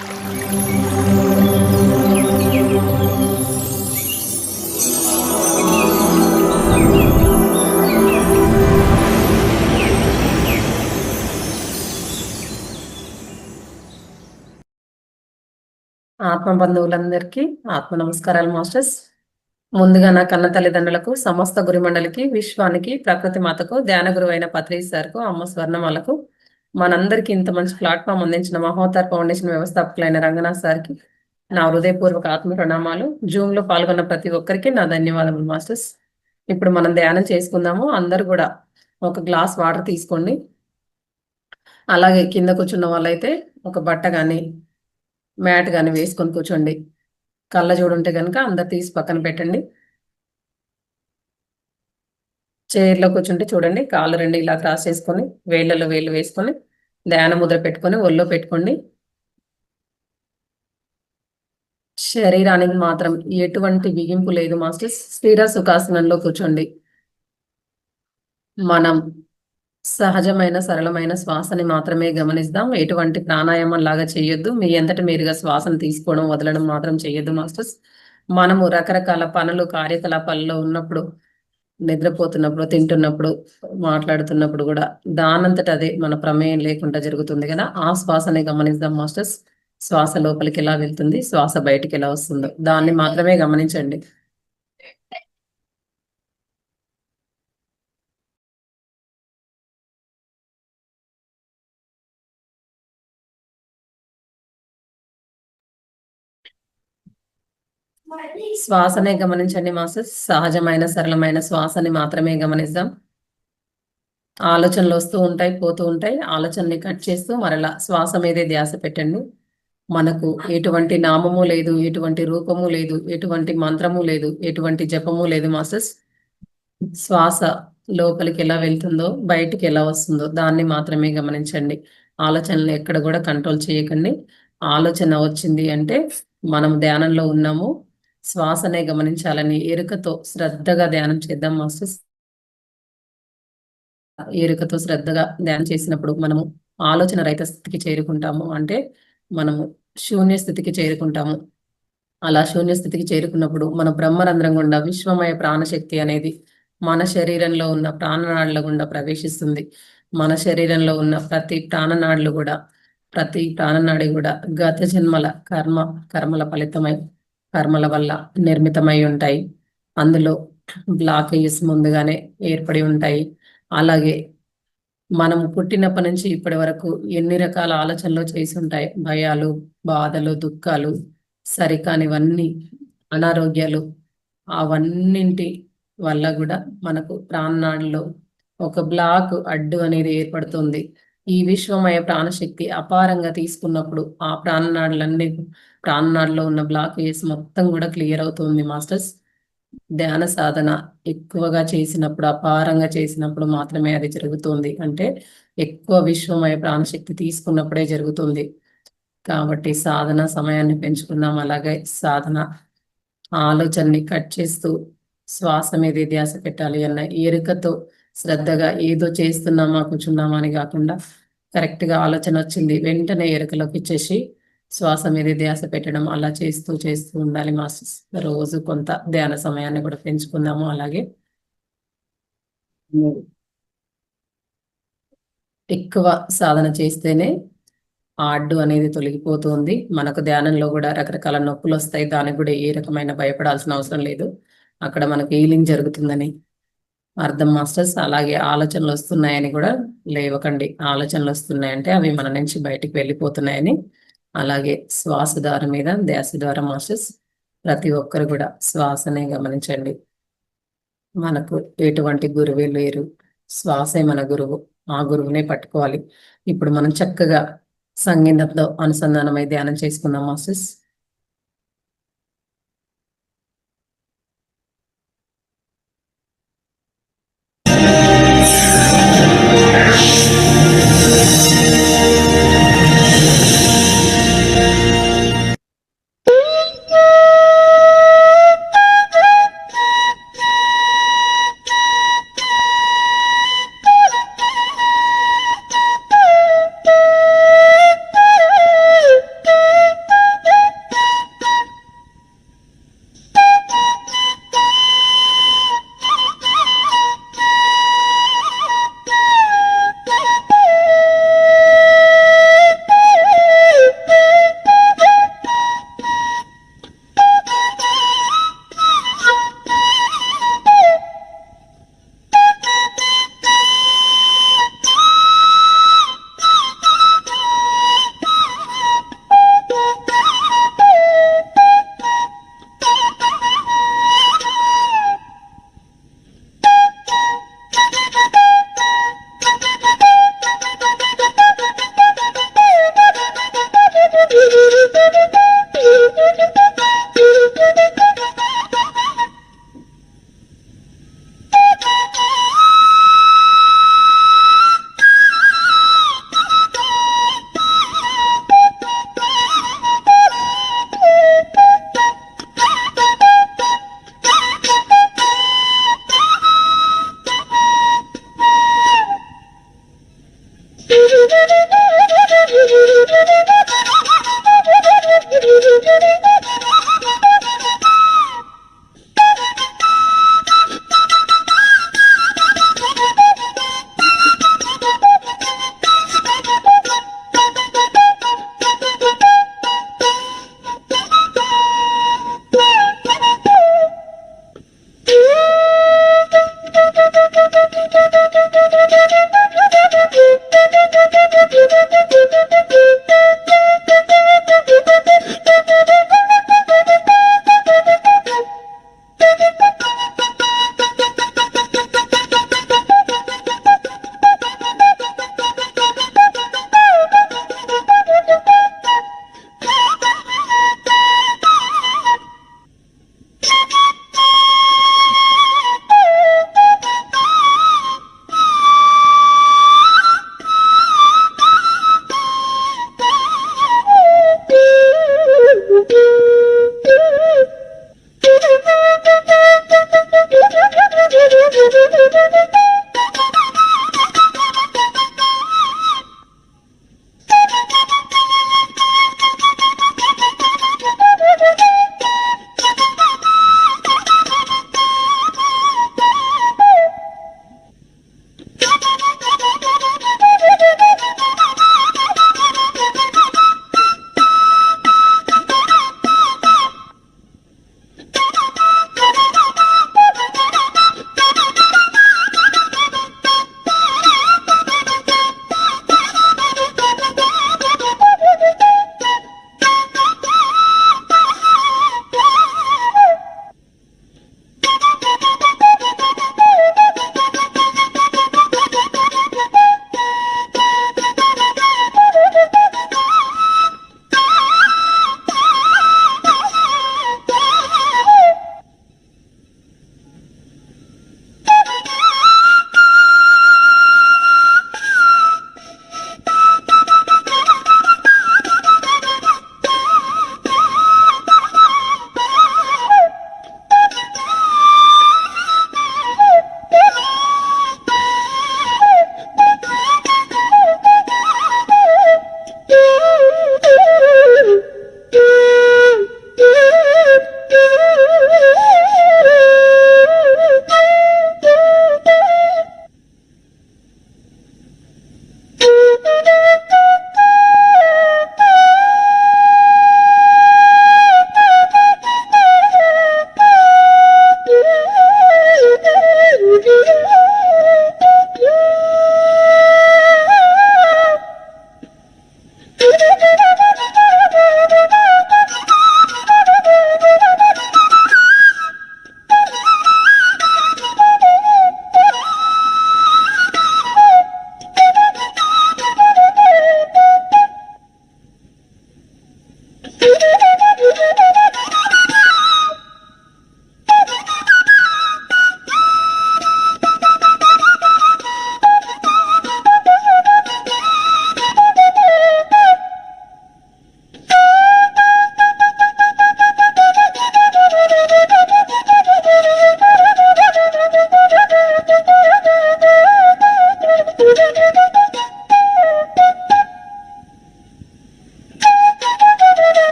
ఆత్మ బంధువులందరికీ ఆత్మ నమస్కారాలు మాస్టర్స్. ముందుగా నా కన్న తల్లిదండ్రులకు, సమస్త గురుమండలికి, విశ్వానికి, ప్రకృతి మాతకు, ధ్యాన గురువు అయిన పత్రి సార్కు, అమ్మ స్వర్ణమాలకు, మనందరికీ ఇంత మంచి ప్లాట్ఫామ్ అందించిన మహోతార్ ఫౌండేషన్ వ్యవస్థాపకులైన రంగనాథ్ సార్కి నా హృదయపూర్వక ఆత్మ ప్రణామాలు. జూమ్ లో పాల్గొన్న ప్రతి ఒక్కరికి నా ధన్యవాదములు మాస్టర్స్. ఇప్పుడు మనం ధ్యానం చేసుకుందాము. అందరు కూడా ఒక గ్లాస్ వాటర్ తీసుకోండి. అలాగే కింద కూర్చున్న వాళ్ళైతే ఒక బట్ట కానీ మ్యాట్ కానీ వేసుకొని కూర్చోండి. కళ్ళ చూడుంటే కనుక అందరు తీసి పక్కన పెట్టండి. చైర్లో కూర్చుంటే చూడండి, కాళ్ళు రెండు ఇలా క్రాస్ చేసుకొని వేళ్ళలో వేళ్ళు వేసుకొని ధ్యాన ముద్ర పెట్టుకొని ఒళ్ళో పెట్టుకోండి. శరీరానికి మాత్రం ఎటువంటి బిగింపు లేదు మాస్టర్స్. స్థిర సుఖాసనంలో కూర్చోండి. మనం సహజమైన సరళమైన శ్వాసని మాత్రమే గమనిద్దాం. ఎటువంటి ప్రాణాయామం లాగా చేయొద్దు. మీ అంతటి మీరుగా శ్వాసను తీసుకోవడం వదలడం మాత్రం చేయొద్దు మాస్టర్స్. మనము రకరకాల పనులు కార్యకలాపాల్లో ఉన్నప్పుడు, నిద్రపోతున్నప్పుడు, తింటున్నప్పుడు, మాట్లాడుతున్నప్పుడు కూడా దానంతట అదే మన ప్రమేయం లేకుండా జరుగుతుంది కదా, ఆ శ్వాసని గమనిద్దాం మాస్టర్స్. శ్వాస లోపలికి ఎలా వెళ్తుంది, శ్వాస బయటికి ఎలా వస్తుందో దాన్ని మాత్రమే గమనించండి. శ్వాసనే గమనించండి మాస్టర్స్. సహజమైన సరళమైన శ్వాసని మాత్రమే గమనిద్దాం. ఆలోచనలు వస్తూ ఉంటాయి, పోతూ ఉంటాయి. ఆలోచనని కట్ చేస్తూ మరలా శ్వాస మీదే ధ్యాస పెట్టండి. మనకు ఎటువంటి నామము లేదు, ఎటువంటి రూపము లేదు, ఎటువంటి మంత్రము లేదు, ఎటువంటి జపము లేదు మాస్టర్స్. శ్వాస లోపలికి ఎలా వెళ్తుందో, బయటికి ఎలా వస్తుందో దాన్ని మాత్రమే గమనించండి. ఆలోచనలు ఎక్కడ కూడా కంట్రోల్ చేయకండి. ఆలోచన వచ్చింది అంటే మనం ధ్యానంలో ఉన్నాము, శ్వాసనే గమనించాలని ఎరుకతో శ్రద్ధగా ధ్యానం చేద్దాం మాస్టర్స్. ఎరుకతో శ్రద్ధగా ధ్యానం చేసినప్పుడు మనము ఆలోచన రహిత స్థితికి చేరుకుంటాము. అంటే మనము శూన్య స్థితికి చేరుకుంటాము. అలా శూన్య స్థితికి చేరుకున్నప్పుడు మన బ్రహ్మరంధ్రం గుండా విశ్వమయ ప్రాణశక్తి అనేది మన శరీరంలో ఉన్న ప్రాణనాడుల గుండా ప్రవేశిస్తుంది. మన శరీరంలో ఉన్న ప్రతి ప్రాణనాడి కూడా గత జన్మల కర్మల ఫలితమై, కర్మల వల్ల నిర్మితమై ఉంటాయి. అందులో బ్లాకేజెస్ ముందుగానే ఏర్పడి ఉంటాయి. అలాగే మనం పుట్టినప్పటి నుంచి ఇప్పటి వరకు ఎన్ని రకాల ఆలోచనలు చేసి ఉంటాయి. భయాలు, బాధలు, దుఃఖాలు, సరికానివన్నీ, అనారోగ్యాలు, అవన్నింటి వల్ల కూడా మనకు ప్రాణనాడిలో ఒక బ్లాక్ అడ్డు అనేది ఏర్పడుతుంది. ఈ విశ్వమయ ప్రాణశక్తి అపారంగా తీసుకున్నప్పుడు ఆ ప్రాణనాడిలో ఉన్న బ్లాకేజెస్ మొత్తం కూడా క్లియర్ అవుతుంది మాస్టర్స్. ధ్యాన సాధన ఎక్కువగా చేసినప్పుడు, అపారంగా చేసినప్పుడు మాత్రమే అది జరుగుతుంది. అంటే ఎక్కువ విశ్వమయ ప్రాణశక్తి తీసుకున్నప్పుడే జరుగుతుంది. కాబట్టి సాధన సమయాన్ని పెంచుకుందాం. అలాగే సాధన ఆలోచనని కట్ చేస్తూ శ్వాస మీద ధ్యాస పెట్టాలి అన్న ఎరుకతో శ్రద్ధగా ఏదో చేస్తున్నామా కూర్చున్నామా అని కాకుండా కరెక్ట్గా ఆలోచన వచ్చింది వెంటనే ఎరుకలోకి ఇచ్చేసి శ్వాస మీద ధ్యాస పెట్టడం అలా చేస్తూ చేస్తూ ఉండాలి మాస్టర్స్. రోజు కొంత ధ్యాన సమయాన్ని కూడా పెంచుకుందాము. అలాగే ఎక్కువ సాధన చేస్తేనే ఆ అడ్డు అనేది తొలగిపోతుంది. మనకు ధ్యానంలో కూడా రకరకాల నొప్పులు వస్తాయి. దానికి కూడా ఏ రకమైన భయపడాల్సిన అవసరం లేదు. అక్కడ మనకు హీలింగ్ జరుగుతుందని అర్థం మాస్టర్స్. అలాగే ఆలోచనలు వస్తున్నాయని కూడా లేవకండి. ఆలోచనలు వస్తున్నాయంటే అవి మన నుంచి బయటికి వెళ్ళిపోతున్నాయని. అలాగే శ్వాస ద్వారా మీద ధ్యాస ద్వారా మాస్టర్స్ ప్రతి ఒక్కరు కూడా శ్వాసనే గమనించండి. మనకు ఎటువంటి గురువే లేరు, శ్వాసే మన గురువు. ఆ గురువునే పట్టుకోవాలి. ఇప్పుడు మనం చక్కగా సంగీతంతో అనుసంధానమై ధ్యానం చేసుకుందాం మాస్టర్స్.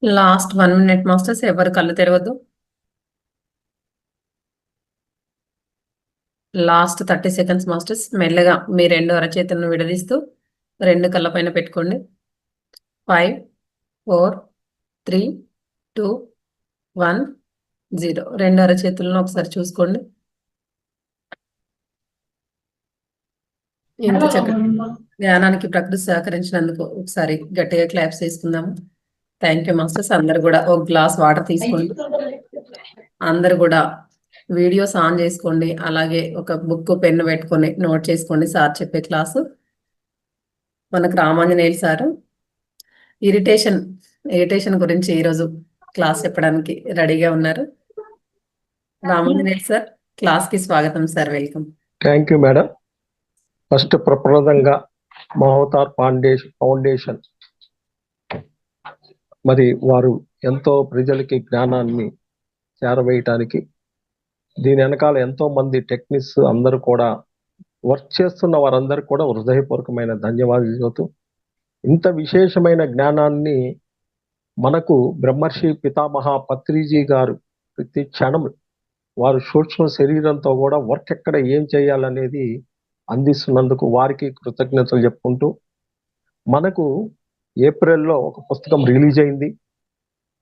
లాస్ట్ 1 minute మాస్టర్స్, ఎవరు కళ్ళు తెరవద్దు. Last 30 seconds masters. మెల్లగా మీ 2 అరచేతులను విడదీస్తూ 2 కళ్ళ పైన పెట్టుకోండి. 5, 4, 3, 2, 1, 0. 2 అరచేతులను ఒకసారి చూసుకోండి. ఇంత చక్కగా ధ్యానానికి ప్రకృతి సహకరించినందుకు ఒకసారి గట్టిగా క్లాప్స్ చేసుకుందాము. Thank you masters. అందరు కూడా ఒక గ్లాస్ వాటర్ తీసుకోండి. అందరు కూడా వీడియోస్ ఆన్ చేసుకోండి. అలాగే ఒక బుక్ పెన్ను పెట్టుకొని నోట్ చేసుకోండి సార్ చెప్పే క్లాసు. మనకు రామాంజనేయులు సారు ఇరిటేషన్ గురించి ఈరోజు క్లాస్ చెప్పడానికి రెడీగా ఉన్నారు. రామాంజనేయులు సార్, క్లాస్ కి స్వాగతం sir. Welcome. Thank you madam. First ప్రప్రదంగా మహోతార్ ఫౌండేషన్ మరి వారు ఎంతో ప్రజలకి జ్ఞానాన్ని చేరవేయటానికి, దీని వెనకాల ఎంతో మంది టెక్నిక్స్ అందరూ కూడా వర్క్ చేస్తున్న వారందరూ కూడా హృదయపూర్వకమైన ధన్యవాదాలు చెబుతూ, ఇంత విశేషమైన జ్ఞానాన్ని మనకు బ్రహ్మర్షి పితామహ పత్రిజీ గారు ప్రతి క్షణం వారు సూక్ష్మ శరీరంతో కూడా వర్క్ ఎక్కడ ఏం చేయాలనేది అందిస్తున్నందుకు వారికి కృతజ్ఞతలు చెప్పుకుంటూ, మనకు ఏప్రిల్లో ఒక పుస్తకం రిలీజ్ అయింది.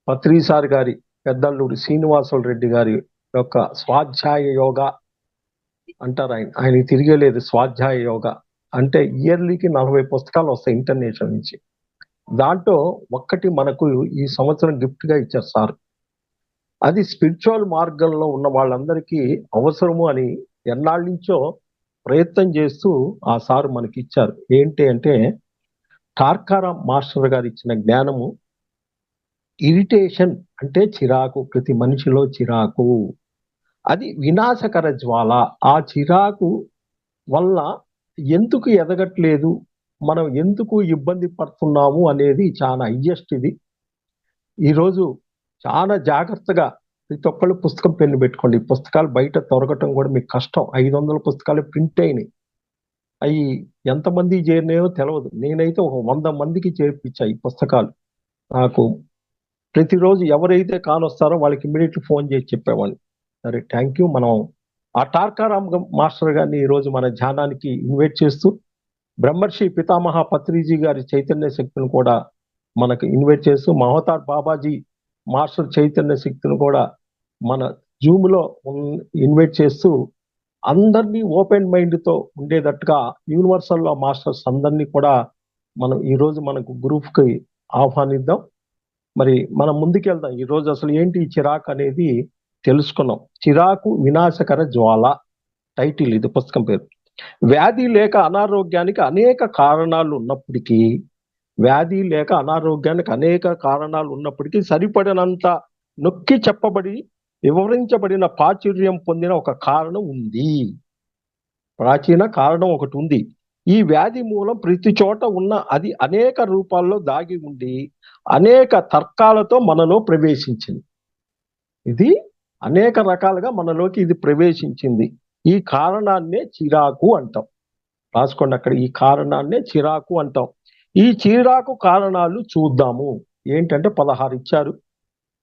పత్రిసారి గారి పెద్దల్లూరి శ్రీనివాసులు రెడ్డి గారి యొక్క స్వాధ్యాయ యోగ అంటారు. ఆయన తిరిగేలేదు. స్వాధ్యాయ యోగ అంటే ఇయర్లీకి 40 పుస్తకాలు వస్తాయి ఇంటర్నేషనల్ నుంచి. దాంట్లో ఒక్కటి మనకు ఈ సంవత్సరం గిఫ్ట్ గా ఇచ్చారు సార్. అది స్పిరిచువల్ మార్గంలో ఉన్న వాళ్ళందరికీ అవసరము అని ఎన్నాళ్ళ నుంచో ప్రయత్నం చేస్తూ ఆ సార్ మనకి ఇచ్చారు. ఏంటి అంటే, టార్కారాం మాస్టర్ గారు ఇచ్చిన జ్ఞానము, ఇరిటేషన్ అంటే చిరాకు, ప్రతి మనిషిలో చిరాకు, అది వినాశకర జ్వాల. ఆ చిరాకు వల్ల ఎందుకు ఎదగట్లేదు, మనం ఎందుకు ఇబ్బంది పడుతున్నాము అనేది చాలా హైయెస్ట్. ఇది ఈరోజు చాలా జాగ్రత్తగా ప్రతి ఒక్కళ్ళు పుస్తకం పెన్ను పెట్టుకోండి. పుస్తకాలు బయట దొరకటం కూడా మీకు కష్టం. 500 పుస్తకాలు ప్రింట్ అయినాయి. అవి ఎంతమంది చేరినాయో తెలియదు. నేనైతే ఒక 100 మందికి చేర్పించా ఈ పుస్తకాలు. నాకు ప్రతిరోజు ఎవరైతే కానొస్తారో వాళ్ళకి ఇమ్మీడియట్లీ ఫోన్ చేసి చెప్పేవాడిని. సరే, థ్యాంక్ యూ. మనం ఆ టార్కారాం మాస్టర్ గారిని ఈరోజు మన ధ్యానానికి ఇన్వైట్ చేస్తూ, బ్రహ్మర్షి పితామహ పత్రిజీ గారి చైతన్య శక్తిని కూడా మనకు ఇన్వైట్ చేస్తూ, మహోతార్ బాబాజీ మాస్టర్ చైతన్య శక్తిని కూడా మన జూమ్లో ఇన్వైట్ చేస్తూ, అందరినీ ఓపెన్ మైండ్తో ఉండేటట్టుగా యూనివర్సల్లో మాస్టర్స్ అందరినీ కూడా మనం ఈరోజు మనకు గ్రూప్కి ఆహ్వానిద్దాం. మరి మనం ముందుకెళ్దాం. ఈరోజు అసలు ఏంటి చిరాకు అనేది తెలుసుకున్నాం. చిరాకు వినాశకర జ్వాల, టైటిల్ ఇది పుస్తకం పేరు. వ్యాధి లేక అనారోగ్యానికి అనేక కారణాలు ఉన్నప్పటికీ, సరిపడినంత నొక్కి చెప్పబడి వివరించబడిన ప్రాచుర్యం పొందిన ఒక కారణం ఉంది. ప్రాచీన కారణం ఒకటి ఉంది. ఈ వ్యాధి మూలం ప్రతి చోట ఉన్న అది అనేక రూపాల్లో దాగి ఉండి అనేక తర్కాలతో మనలో ప్రవేశించింది. ఇది అనేక రకాలుగా మనలోకి ఇది ప్రవేశించింది. ఈ కారణాన్నే చిరాకు అంటాం. రాసుకోండి అక్కడ, ఈ కారణాన్నే చిరాకు అంటాం. ఈ చిరాకు కారణాలు చూద్దాము. ఏంటంటే 16 ఇచ్చారు.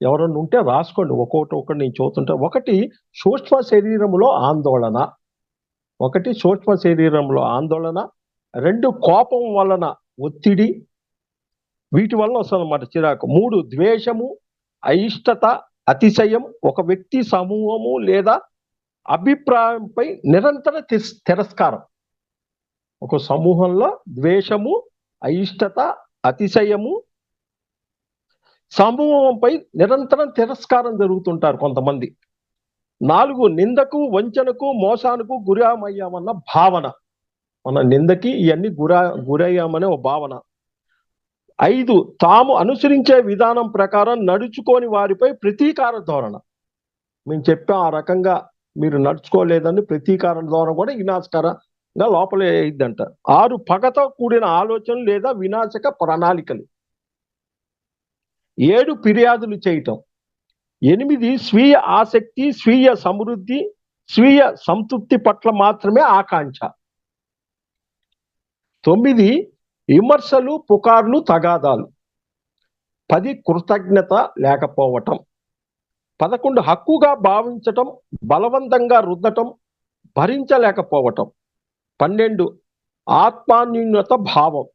ఎవరన్నా ఉంటే రాసుకోండి. ఒక్కొక్కటి నేను చూస్తుంటా. ఒకటి సూక్ష్మ శరీరంలో ఆందోళన. 2 కోపం వలన ఒత్తిడి, వీటి వల్ల వస్తుందన్నమాట చిరాకు. 3 ద్వేషము, అయిష్టత, అతిశయం, ఒక వ్యక్తి, సమూహము లేదా అభిప్రాయంపై నిరంతర తిరస్కారం. ఒక సమూహంలో ద్వేషము, అయిష్టత, అతిశయము, సమూహంపై నిరంతరం తిరస్కారం జరుగుతుంటారు కొంతమంది. 4 నిందకు, వంచనకు, మోసానికి గురయ్యామన్న భావన. మన నిందకి ఇవన్నీ గురయ్యామనే ఒక భావన. 5 తాము అనుసరించే విధానం ప్రకారం నడుచుకొని వారిపై ప్రతీకార ధోరణ. మేము చెప్పాం ఆ రకంగా మీరు నడుచుకోలేదని ప్రతీకార ధోరణ కూడా వినాశకరంగా లోపలే అయిందంట. 6 పగతో కూడిన ఆలోచనలు లేదా వినాశక ప్రణాళికలు. 7 ఫిర్యాదులు చేయటం. 8 స్వీయ ఆసక్తి, స్వీయ సమృద్ధి, స్వీయ సంతృప్తి పట్ల మాత్రమే ఆకాంక్ష. 9 విమర్శలు, పుకార్లు, తగాదాలు. 10 కృతజ్ఞత లేకపోవటం, 11 హక్కుగా భావించటం బలవంతంగా రుద్దటం భరించలేకపోవటం, 12 ఆత్మాన్యూన్యత భావం,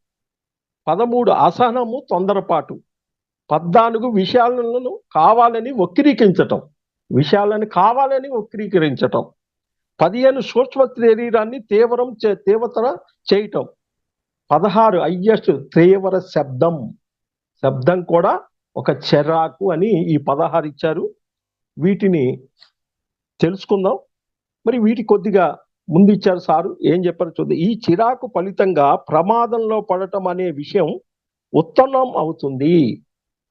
13 అసహనము తొందరపాటు, 14 విషయాలను కావాలని వక్రీకరించటం, 15 సూక్ష్మ శరీరాన్ని తీవ్రతర చేయటం, 16 హయ్యెస్ట్ తీవ్ర శబ్దం కూడా ఒక చిరాకు అని ఈ 16 ఇచ్చారు. వీటిని తెలుసుకుందాం. మరి వీటి కొద్దిగా ముందు ఇచ్చారు సారు, ఏం చెప్పారు చూద్దాం. ఈ చిరాకు ఫలితంగా ప్రమాదంలో పడటం అనే విషయం ఉత్పన్నం అవుతుంది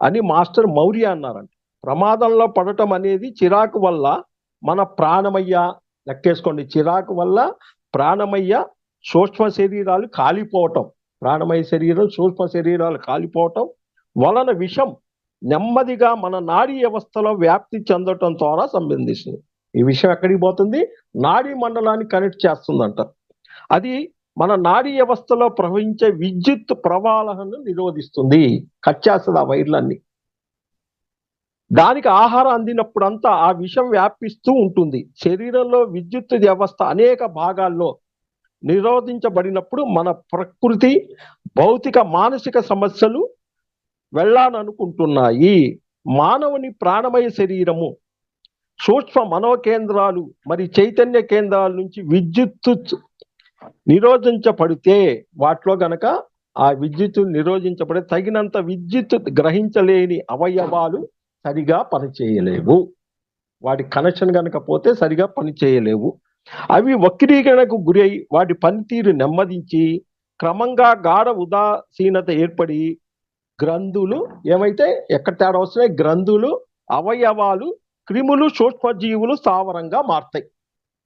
అని మాస్టర్ మౌర్య అన్నారంట. ప్రమాదంలో పడటం అనేది చిరాకు వల్ల మన ప్రాణమయ్య, లెక్కేసుకోండి, చిరాకు వల్ల ప్రాణమయ్య సూక్ష్మ శరీరాలు కాలిపోవటం, ప్రాణమయ శరీరం సూక్ష్మ శరీరాలు కాలిపోవటం వలన విషం నెమ్మదిగా మన నాడీ వ్యవస్థలో వ్యాప్తి చెందటం ద్వారా సంబంధిస్తుంది. ఈ విషయం ఎక్కడికి పోతుంది? నాడీ మండలాన్ని కనెక్ట్ చేస్తుందంట. అది మన నాడీ వ్యవస్థలో ప్రవహించే విద్యుత్ ప్రవాహాలను నిరోధిస్తుంది, కట్ చేస్తుంది ఆ వైర్లన్నీ. దానికి ఆహారం అందినప్పుడంతా ఆ విషం వ్యాపిస్తూ ఉంటుంది. శరీరంలో విద్యుత్ వ్యవస్థ అనేక భాగాల్లో నిరోధించబడినప్పుడు మన ప్రకృతి భౌతిక మానసిక సమస్యలు వెళ్ళాలనుకుంటున్నాయి. మానవుని ప్రాణమయ శరీరము సూక్ష్మ మనోకేంద్రాలు మరి చైతన్య కేంద్రాల నుంచి విద్యుత్తు నిరోధించబడితే, వాటిలో గనక ఆ విద్యుత్తు నిరోధించబడి తగినంత విద్యుత్ గ్రహించలేని అవయవాలు సరిగా పనిచేయలేవు. వాటి కనెక్షన్ కనుక పోతే సరిగా పనిచేయలేవు. అవి వక్రీకరణకు గురి అయి వాటి పనితీరు నెమ్మదించి క్రమంగా గాఢ ఉదాసీనత ఏర్పడి గ్రంథులు ఏమైతే ఎక్కడ తేడా వస్తున్నాయి? గ్రంథులు, అవయవాలు, క్రిములు, సూక్ష్మజీవులు స్థావరంగా మారుతాయి.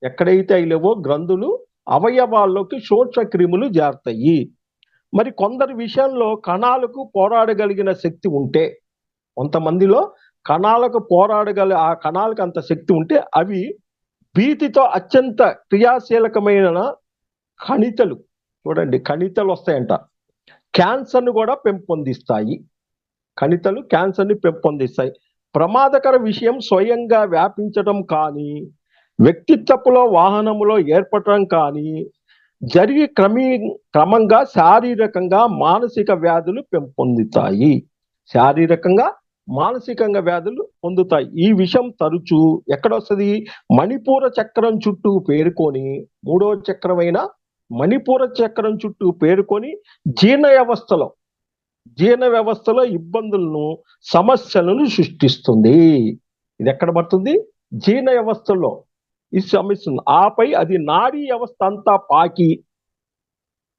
ఎక్కడైతే అవి లేవో గ్రంథులు, అవయవాల్లోకి సూక్ష్మ క్రిములు చేరుతాయి. మరి కొందరి విషయంలో కణాలకు పోరాడగలిగిన శక్తి ఉంటే, కొంతమందిలో కణాలకు ఆ కణాలకు అంత శక్తి ఉంటే అవి భీతితో అత్యంత క్రియాశీలకమైన కణితలు, చూడండి కణితలు వస్తాయంట, క్యాన్సర్ను కూడా పెంపొందిస్తాయి. కణితలు క్యాన్సర్ని పెంపొందిస్తాయి. ప్రమాదకర విషయం స్వయంగా వ్యాపించడం కానీ, వ్యక్తిత్వపులో వాహనములో ఏర్పడటం కానీ జరిగి క్రమంగా శారీరకంగా మానసిక వ్యాధులు పెంపొందుతాయి. శారీరకంగా మానసికంగా వ్యాధులు పొందుతాయి. ఈ విషయం తరచూ ఎక్కడొస్తుంది? మణిపూర చక్రం చుట్టూ పేరుకొని, 3వ చక్రమైన మణిపూర చక్రం చుట్టూ పేరుకొని జీర్ణ వ్యవస్థలో ఇబ్బందులను, సమస్యలను సృష్టిస్తుంది. ఇది ఎక్కడ పడుతుంది? జీర్ణ వ్యవస్థలో ఇది సమస్య. ఆపై అది నాడీ వ్యవస్థ అంతా పాకి,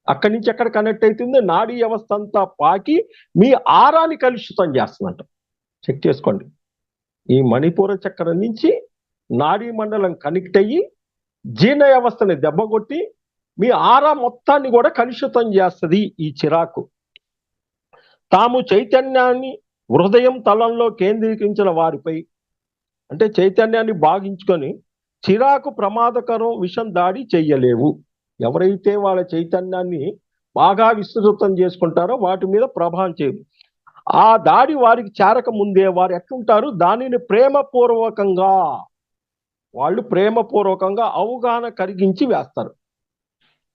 అక్కడి నుంచి ఎక్కడ కనెక్ట్ అవుతుంది? నాడీ వ్యవస్థ అంతా పాకి మీ ఆరాన్ని కలుషితం చేస్తుందంట. చెక్ చేసుకోండి. ఈ మణిపూర చక్రం నుంచి నాడీ మండలం కనెక్ట్ అయ్యి జీర్ణ వ్యవస్థని దెబ్బకొట్టి మీ ఆరా మొత్తాన్ని కూడా కలుషితం చేస్తుంది ఈ చిరాకు. తాము చైతన్యాన్ని హృదయం తలంలో కేంద్రీకరించిన వారిపై, అంటే చైతన్యాన్ని భాగించుకొని చిరాకు ప్రమాదకరం విషం దాడి చెయ్యలేవు. ఎవరైతే వాళ్ళ చైతన్యాన్ని బాగా విస్తృతం చేసుకుంటారో వాటి మీద ప్రభావం చేయదు. ఆ దాడి వారికి చేరక ముందే వారు ఎట్లుంటారు? దానిని ప్రేమపూర్వకంగా అవగాహన కలిగించి వేస్తారు.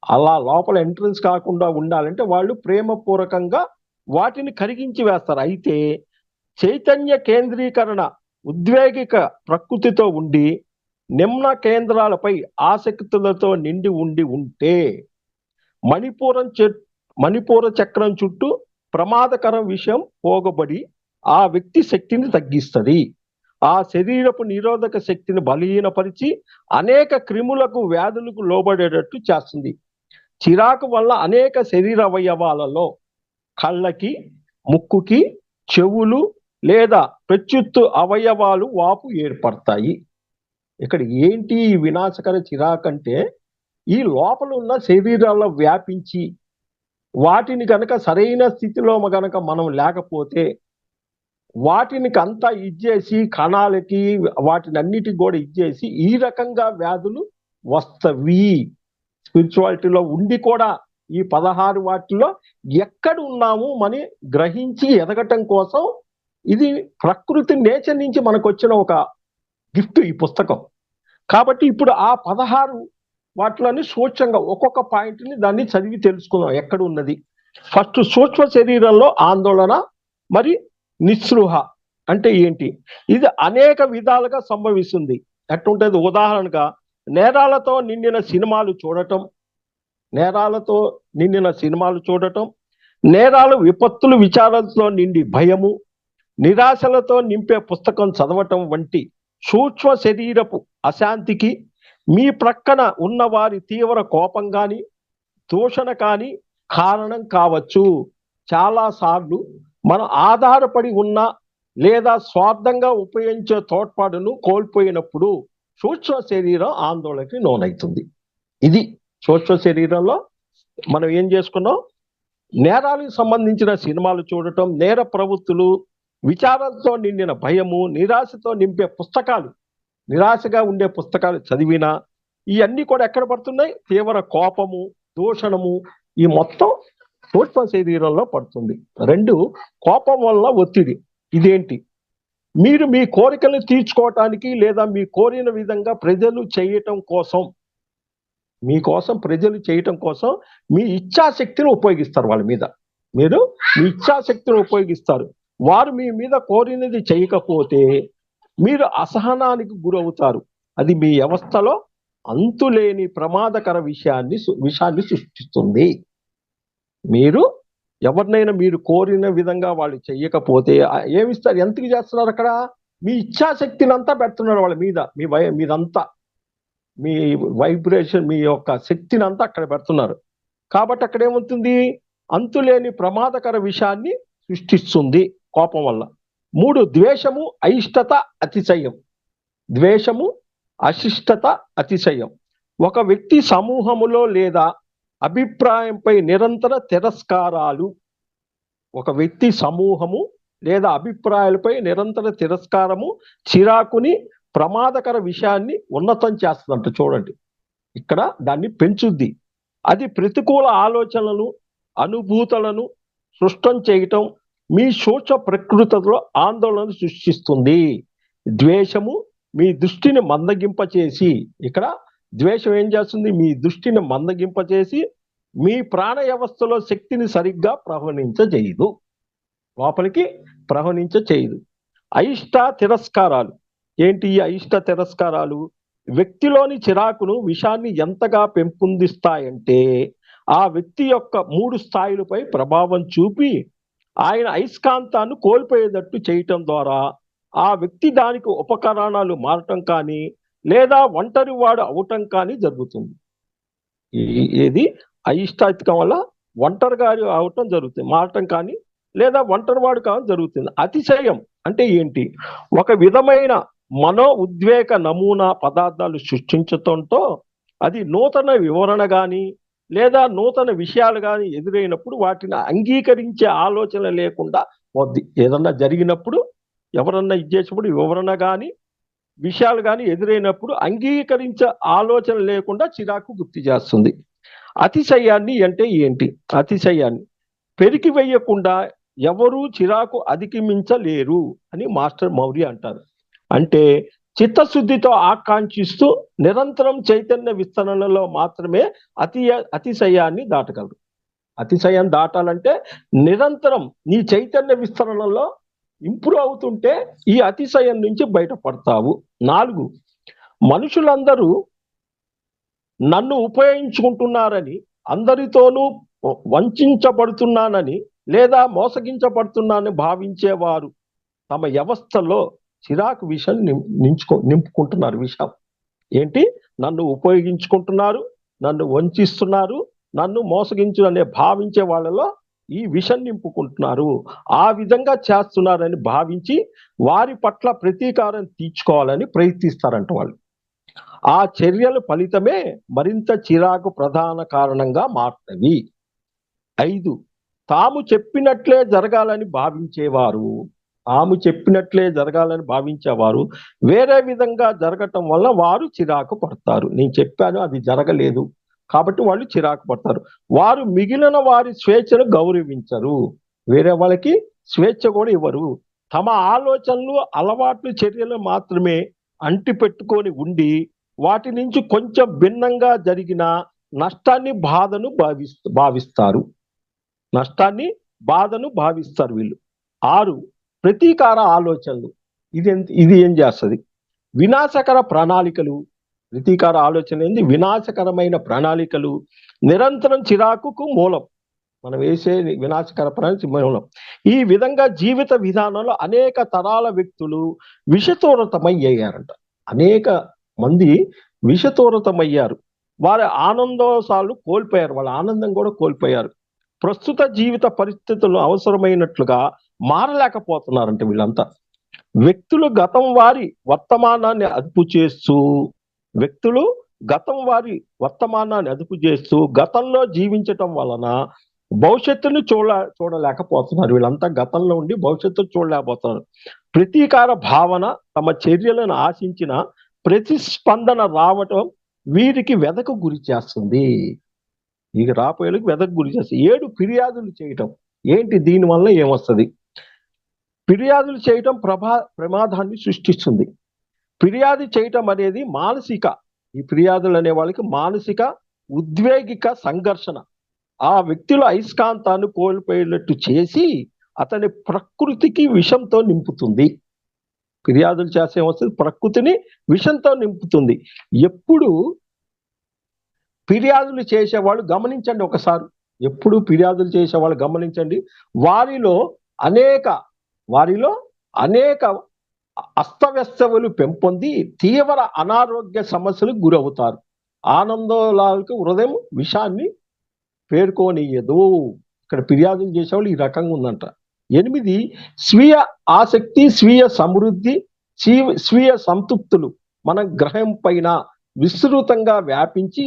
అలా లోపల ఎంట్రన్స్ కాకుండా ఉండాలంటే వాళ్ళు ప్రేమపూర్వకంగా వాటిని కరిగించి వేస్తారు. అయితే చైతన్య కేంద్రీకరణ ఉద్వేగిక ప్రకృతితో ఉండి నిమ్న కేంద్రాలపై ఆసక్తులతో నిండి ఉంటే మణిపూర చక్రం చుట్టూ ప్రమాదకరం విషయం పోగబడి ఆ వ్యక్తి శక్తిని తగ్గిస్తుంది. ఆ శరీరపు నిరోధక శక్తిని బలహీనపరిచి అనేక క్రిములకు, వ్యాధులకు లోబడేటట్టు చేస్తుంది. చిరాకు వల్ల అనేక శరీర అవయవాలలో కళ్ళకి, ముక్కుకి, చెవులు లేదా ప్రత్యుత్తు అవయవాలు వాపు ఏర్పడతాయి. ఇక్కడ ఏంటి ఈ వినాశకర చిరాకు అంటే, ఈ లోపల ఉన్న శరీరాల్లో వ్యాపించి వాటిని గనక సరైన స్థితిలో గనక మనం లేకపోతే వాటిని అంతా ఇచ్చేసి కణాలకి వాటిని అన్నిటికి కూడా ఇచ్చేసి ఈ రకంగా వ్యాధులు వస్తవి. స్పిరిచువాలిటీలో ఉండి కూడా ఈ 16 వాటిల్లో ఎక్కడ ఉన్నాము అని గ్రహించి ఎదగటం కోసం ఇది ప్రకృతి నేచర్ నుంచి మనకు వచ్చిన ఒక గిఫ్ట్ ఈ పుస్తకం. కాబట్టి ఇప్పుడు ఆ 16 వాటిలోని సూక్ష్మంగా ఒక్కొక్క పాయింట్ని దాన్ని చదివి తెలుసుకుందాం ఎక్కడ ఉన్నది. ఫస్ట్, సూక్ష్మ శరీరంలో ఆందోళన మరి నిస్పృహ అంటే ఏంటి? ఇది అనేక విధాలుగా సంభవిస్తుంది. ఎట్టుంటది? ఉదాహరణగా నేరాలతో నిండిన సినిమాలు చూడటం, నేరాలు విపత్తులు విచారాలతో నిండి భయము, నిరాశలతో నింపే పుస్తకం చదవటం వంటి సూక్ష్మ శరీరపు అశాంతికి మీ ప్రక్కన ఉన్న వారి తీవ్ర కోపం కానీ దూషణ కానీ కారణం కావచ్చు. చాలాసార్లు మనం ఆధారపడి ఉన్న లేదా స్వార్థంగా ఉపయోగించే తోడ్పాటును కోల్పోయినప్పుడు సూక్ష్మ శరీరం ఆందోళనకి లోనవుతుంది. ఇది సూక్ష్మ శరీరంలో మనం ఏం చేసుకున్నాం? నేరాలకు సంబంధించిన సినిమాలు చూడటం, నేర ప్రవృత్తులు, విచారాలతో నిండిన భయము, నిరాశతో నింపే పుస్తకాలు, నిరాశగా ఉండే పుస్తకాలు చదివినా ఇవన్నీ కూడా ఎక్కడ పడుతున్నాయి? తీవ్ర కోపము, దూషణము, ఈ మొత్తం సూక్ష్మ శరీరంలో పడుతుంది. 2, కోపం వల్ల ఒత్తిడి. ఇదేంటి? మీరు మీ కోరికలను తీర్చుకోవటానికి లేదా మీ కోరిన విధంగా ప్రజలు చేయటం కోసం, మీకోసం ప్రజలు చేయటం కోసం మీ ఇచ్ఛాశక్తిని ఉపయోగిస్తారు వాళ్ళ మీద. మీరు మీ ఇచ్ఛాశక్తిని ఉపయోగిస్తారు. వారు మీ మీద కోరినది చేయకపోతే మీరు అసహనానికి గురవుతారు. అది మీ వ్యవస్థలో అంతులేని ప్రమాదకర విషయాన్ని సృష్టిస్తుంది. మీరు ఎవరినైనా మీరు కోరిన విధంగా వాళ్ళు చెయ్యకపోతే ఏమిస్తారు? ఎంతకి చేస్తున్నారు? అక్కడ మీ ఇచ్ఛాశక్తిని అంతా పెడుతున్నారు వాళ్ళ మీద. మీదంతా మీ వైబ్రేషన్, మీ యొక్క శక్తిని అంతా అక్కడ పెడుతున్నారు. కాబట్టి అక్కడ ఏమవుతుంది? అంతులేని ప్రమాదకర విషయాన్ని సృష్టిస్తుంది కోపం వల్ల. 3, ద్వేషము, అయిష్టత, అతిశయం. ద్వేషము, అశిష్టత, అతిశయం. ఒక వ్యక్తి సమూహములో లేదా అభిప్రాయంపై నిరంతర తిరస్కారాలు, ఒక వ్యక్తి సమూహము లేదా అభిప్రాయాలపై నిరంతర తిరస్కారము చిరాకుని, ప్రమాదకర విషయాన్ని ఉన్నతం చేస్తుందంట. చూడండి, ఇక్కడ దాన్ని పెంచుద్ది. అది ప్రతికూల ఆలోచనలను, అనుభూతులను సృష్టం చేయటం మీ సూక్ష్మ ప్రకృతిలో ఆందోళన సృష్టిస్తుంది. ద్వేషము మీ దృష్టిని మందగింపచేసి, ఇక్కడ ద్వేషం ఏం చేస్తుంది? మీ దృష్టిని మందగింపచేసి మీ ప్రాణ వ్యవస్థలో శక్తిని సరిగ్గా ప్రవహించజేయదు, లోపలికి ప్రవహించచేయదు. అయిష్ట తిరస్కారాలు. ఏంటి ఈ అయిష్ట తిరస్కారాలు? వ్యక్తిలోని చిరాకును, విషాన్ని ఎంతగా పెంపొందిస్తాయంటే ఆ వ్యక్తి యొక్క 3 స్థాయిలపై ప్రభావం చూపి ఆయన అయస్కాంతాన్ని కోల్పోయేటట్టు చేయటం ద్వారా ఆ వ్యక్తి దానికి ఉపకరణాలు మారటం కానీ లేదా ఒంటరి వాడు అవటం కానీ జరుగుతుంది. ఏది? అయిష్టాత్మకం వల్ల ఒంటరిగా అవటం జరుగుతుంది, మారటం కానీ లేదా ఒంటరి వాడు కావడం జరుగుతుంది. అతిశయం అంటే ఏంటి? ఒక విధమైన మనో ఉద్వేగ నమూనా పదార్థాలు సృష్టించటంతో అది నూతన వివరణ కానీ లేదా నూతన విషయాలు కానీ ఎదురైనప్పుడు వాటిని అంగీకరించే ఆలోచన లేకుండా పోద్ది. ఏదన్నా జరిగినప్పుడు, ఎవరన్నా ఇచ్చేసినప్పుడు వివరణ కానీ విషయాలు కానీ ఎదురైనప్పుడు అంగీకరించే ఆలోచన లేకుండా చిరాకు గుర్తు చేస్తుంది. అతిశయాన్ని అంటే ఏంటి? అతిశయాన్ని పెరికి వేయకుండా ఎవరూ చిరాకు అధిగమించలేరు అని మాస్టర్ మౌర్య అంటారు. అంటే చిత్తశుద్ధితో ఆకాంక్షిస్తూ నిరంతరం చైతన్య విస్తరణలో మాత్రమే అతిశయాన్ని దాటగలరు. అతిశయం దాటాలంటే నిరంతరం నీ చైతన్య విస్తరణలో ఇంప్రూవ్ అవుతుంటే ఈ అతిశయం నుంచి బయటపడతావు. 4, మనుషులందరూ నన్ను ఉపయోగించుకుంటున్నారని, అందరితోనూ వంచబడుతున్నానని లేదా మోసగించబడుతున్నానని భావించేవారు తమ వ్యవస్థలో చిరాకు విషయం నింపుకుంటున్నారు. విషయం ఏంటి? నన్ను ఉపయోగించుకుంటున్నారు, నన్ను వంచిస్తున్నారు, నన్ను మోసగించు అనే భావించే వాళ్ళలో ఈ విషం నింపుకుంటున్నారు. ఆ విధంగా చేస్తున్నారని భావించి వారి పట్ల ప్రతీకారం తీర్చుకోవాలని ప్రయత్నిస్తారంట వాళ్ళు. ఆ చర్యల ఫలితమే మరింత చిరాకు ప్రధాన కారణంగా మారుతవి. 5, తాము చెప్పినట్లే జరగాలని భావించేవారు వేరే విధంగా జరగటం వల్ల వారు చిరాకు పడతారు. నేను చెప్పాను, అది జరగలేదు కాబట్టి వాళ్ళు చిరాకు పడతారు. వారు మిగిలిన వారి స్వేచ్ఛను గౌరవించరు, వేరే వాళ్ళకి స్వేచ్ఛ కూడా ఇవ్వరు. తమ ఆలోచనలు, అలవాట్లు, చర్యలు మాత్రమే అంటిపెట్టుకొని ఉండి వాటి నుంచి కొంచెం భిన్నంగా జరిగిన నష్టాన్ని, భావిస్తారు. నష్టాన్ని, బాధను భావిస్తారు వీళ్ళు. 6 ప్రతీకార ఆలోచనలు. ఇది ఏం చేస్తుంది? వినాశకర ప్రణాళికలు. ప్రతీకార ఆలోచన ఏంది? వినాశకరమైన ప్రణాళికలు నిరంతరం చిరాకుకు మూలం. మనం వేసే వినాశకర ప్రణాళిక మూలం. ఈ విధంగా జీవిత విధానంలో అనేక తరాల వ్యక్తులు విషతూరతమయ్యారంట. అనేక మంది విషతూరతమయ్యారు. వారి ఆనందోసాలు కోల్పోయారు. వాళ్ళ ఆనందం కూడా కోల్పోయారు. ప్రస్తుత జీవిత పరిస్థితులు అవసరమైనట్లుగా మారలేకపోతున్నారంట వీళ్ళంతా. వ్యక్తులు గతం వారి వర్తమానాన్ని అదుపు చేస్తూ గతంలో జీవించటం వలన భవిష్యత్తును చూడలేకపోతున్నారు. వీళ్ళంతా గతంలో ఉండి భవిష్యత్తును చూడలేకపోతున్నారు. ప్రతీకార భావన తమ చర్యలను ఆశించిన ప్రతిస్పందన రావటం వీరికి వెదకు గురి చేస్తుంది. ఇక రాపోయేలకు వెదకు గురి చేస్తుంది. 7 ఫిర్యాదులు చేయటం. ఏంటి? దీనివల్ల ఏమొస్తుంది? ఫిర్యాదులు చేయటం ప్రమాదాన్ని సృష్టిస్తుంది. ఫిర్యాదు చేయటం అనేది ఈ ఫిర్యాదులు అనే వాళ్ళకి మానసిక ఉద్వేగిక సంఘర్షణ ఆ వ్యక్తుల అయస్కాంతాన్ని కోల్పోయేటట్టు చేసి అతని ప్రకృతికి విషంతో నింపుతుంది. ఫిర్యాదులు చేస్తే ఏమొస్తుంది? ప్రకృతిని విషంతో నింపుతుంది. ఎప్పుడు ఫిర్యాదులు చేసేవాళ్ళు గమనించండి ఒకసారి. ఎప్పుడు ఫిర్యాదులు చేసేవాళ్ళు గమనించండి. వారిలో అనేక అస్తవ్యస్తములు పెంపొంది తీవ్ర అనారోగ్య సమస్యలకు గురవుతారు. ఆనందోలాలకు హృదయం విషాన్ని పేర్కొనియదు. ఇక్కడ ఫిర్యాదులు చేసేవాళ్ళు ఈ రకంగా ఉందంట. 8 స్వీయ ఆసక్తి, స్వీయ సమృద్ధి, స్వీయ సంతృప్తులు మన గ్రహం పైన విస్తృతంగా వ్యాపించి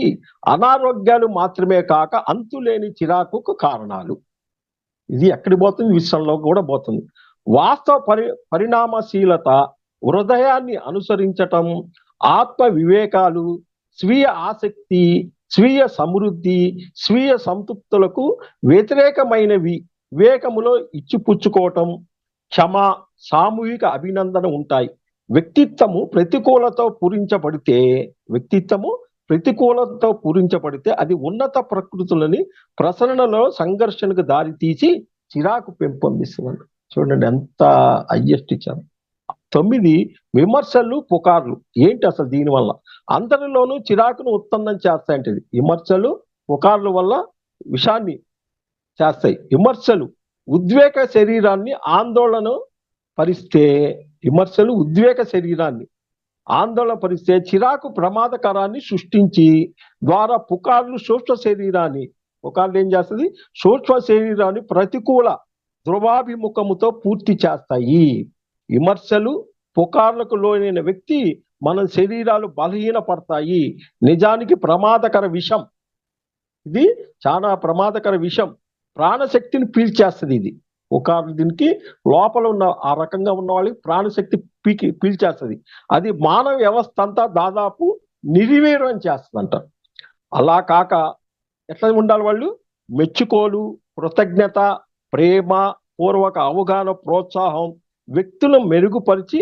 అనారోగ్యాలు మాత్రమే కాక అంతులేని చిరాకుకు కారణాలు. ఇది ఎక్కడికి పోతుంది? విశ్వంలో కూడా పోతుంది. వాస్తవ పరిణామశీలత, హృదయాన్ని అనుసరించటం, ఆత్మ వివేకాలు, స్వీయ ఆసక్తి, స్వీయ సమృద్ధి, స్వీయ సంతృప్తులకు వ్యతిరేకమైనవి. వివేకములో ఇచ్చిపుచ్చుకోవటం, క్షమ, సామూహిక అభినందన ఉంటాయి. వ్యక్తిత్వము ప్రతికూలతో పూరించబడితే అది ఉన్నత ప్రకృతులని ప్రసరణలో సంఘర్షణకు దారి తీసి చిరాకు పెంపొందిస్తుంది. చూడండి ఎంత హైయెస్ట్ ఇచ్చారు. 9 విమర్శలు, పుకార్లు. ఏంటి అసలు దీనివల్ల? అందరిలోనూ చిరాకును ఉత్పన్నం చేస్తాయంటే విమర్శలు, పుకార్ల వల్ల విషాన్ని చేస్తాయి. విమర్శలు ఉద్వేగ శరీరాన్ని ఆందోళన పరిస్తే చిరాకు ప్రమాదకరాన్ని సృష్టించి ద్వారా పుకార్లు పుకార్లు ఏం చేస్తుంది? సూక్ష్మ శరీరాన్ని ప్రతికూల ధ్రువాభిముఖముతో పూర్తి చేస్తాయి. విమర్శలు, పుకార్లకు లోనైన వ్యక్తి మన శరీరాలు బలహీనపడతాయి. నిజానికి ప్రమాదకర విషం. ఇది చాలా ప్రమాదకర విషం. ప్రాణశక్తిని పీల్చేస్తుంది. ఇది పుకార్లు దీనికి లోపల ఉన్న ఆ రకంగా ఉన్న వాళ్ళకి ప్రాణశక్తి పీల్చేస్తుంది. అది మానవ వ్యవస్థ అంతా దాదాపు నిర్వీర్యం చేస్తుందంట. అలా కాక ఎట్లా ఉండాలి వాళ్ళు? మెచ్చుకోలు, కృతజ్ఞత, ప్రేమ, పూర్వక అవగాహన, ప్రోత్సాహం వ్యక్తులను మెరుగుపరిచి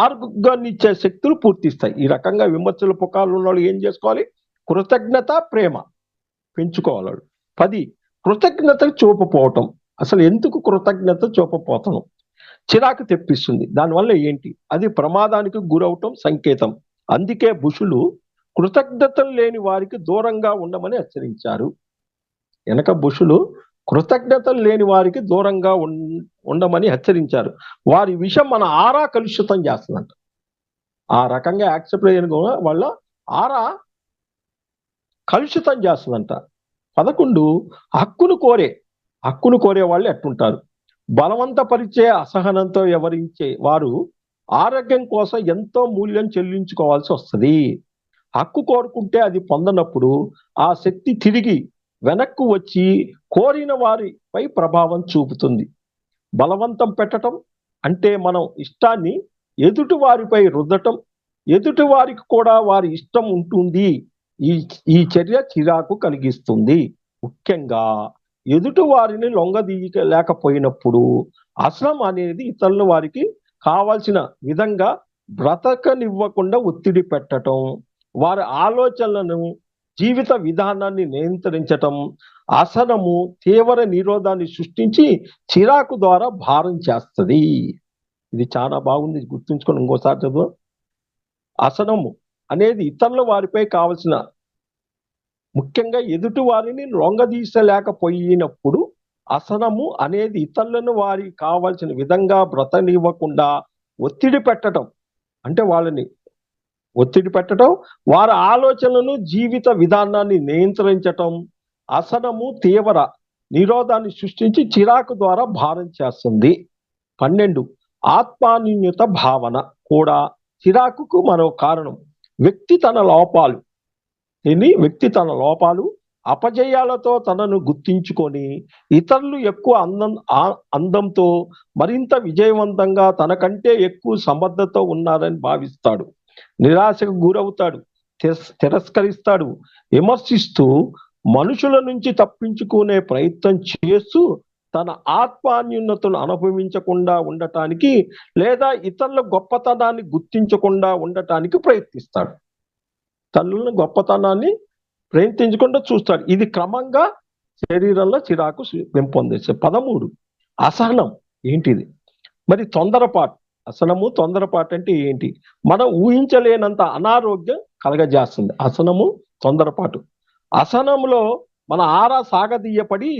ఆరోగ్యాన్నిచ్చే శక్తులు పూర్తిస్తాయి. ఈ రకంగా విమర్శలు, పుకార్లు ఉన్న వాళ్ళు ఏం చేసుకోవాలి? కృతజ్ఞత, ప్రేమ పెంచుకోవాలి. 10 కృతజ్ఞతలు చూపపోవటం. అసలు ఎందుకు కృతజ్ఞత చూపపోతాం? చిరాకు తెప్పిస్తుంది. దానివల్ల ఏంటి? అది ప్రమాదానికి గురవటం సంకేతం. అందుకే బుషులు కృతజ్ఞతలు లేని వారికి దూరంగా ఉండమని హెచ్చరించారు. బుషులు కృతజ్ఞతలు లేని వారికి దూరంగా ఉండమని హెచ్చరించారు. వారి విషయం మన ఆరా కలుషితం చేస్తుందంట. ఆ రకంగా యాక్సెప్ట్ చేయని వాళ్ళ ఆరా కలుషితం చేస్తుందంట. 11 హక్కును కోరే వాళ్ళు ఎట్టుంటారు? బలవంతపరిచే అసహనంతో వ్యవహరించే వారు ఆరోగ్యం కోసం ఎంతో మూల్యం చెల్లించుకోవాల్సి వస్తుంది. హక్కు కోరుకుంటే అది పొందనప్పుడు ఆ శక్తి తిరిగి వెనక్కు వచ్చి కోరిన వారిపై ప్రభావం చూపుతుంది. బలవంతం పెట్టడం అంటే మనం ఇష్టాన్ని ఎదుటి వారిపై రుద్దటం. ఎదుటి వారికి కూడా వారి ఇష్టం ఉంటుంది. ఈ చర్య చిరాకు కలిగిస్తుంది. ముఖ్యంగా ఎదుటి వారిని లొంగదీయలేకపోయినప్పుడు అసహనం అనేది ఇతరుల వారికి కావాల్సిన విధంగా బ్రతకనివ్వకుండా ఒత్తిడి పెట్టటం, వారి ఆలోచనలను జీవిత విధానాన్ని నియంత్రించటం, అసహనము తీవ్ర నిరోధాన్ని సృష్టించి చిరాకు ద్వారా భారం చేస్తుంది. ఇది చాలా బాగుంది, గుర్తుంచుకొని ఇంకోసారి చదువు. అసహనము అనేది ఇతరుల వారిపై కావలసిన, ముఖ్యంగా ఎదుటి వారిని లొంగదీసలేకపోయినప్పుడు అసహనము అనేది ఇతరులను వారికి కావాల్సిన విధంగా బ్రతనివ్వకుండా ఒత్తిడి పెట్టడం, అంటే వాళ్ళని ఒత్తిడి పెట్టడం, వారి ఆలోచనలను జీవిత విధానాన్ని నియంత్రించటం, అసహనము తీవ్ర నిరోధాన్ని సృష్టించి చిరాకు ద్వారా భారం చేస్తుంది. 12 ఆత్మాన్యూన్యత భావన కూడా చిరాకుకు మరో కారణం. వ్యక్తి తన లోపాలు అపజయాలతో తనను గుర్తించుకొని ఇతరులు ఎక్కువ అందంతో మరింత విజయవంతంగా తనకంటే ఎక్కువ సమర్థత ఉన్నారని భావిస్తాడు. నిరాశకు గురవుతాడు, తిరస్కరిస్తాడు, విమర్శిస్తూ మనుషుల నుంచి తప్పించుకునే ప్రయత్నం చేస్తూ తన ఆత్మాన్యూన్యతను అనుభవించకుండా ఉండటానికి లేదా ఇతరుల గొప్పతనాన్ని గుర్తించకుండా ఉండటానికి ప్రయత్నిస్తాడు. తన గొప్పతనాన్ని ప్రయత్నించకుండా చూస్తాడు. ఇది క్రమంగా శరీరంలో చిరాకు పెంపొందిస్తుంది. 13 అసహనం ఏంటిది? మరి తొందరపాటు. అసహనము తొందరపాటు అంటే ఏంటి? మనం ఊహించలేనంత అనారోగ్యం కలగజేస్తుంది అసహనము, తొందరపాటు. అసహనంలో మన ఆరా సాగదీయపడి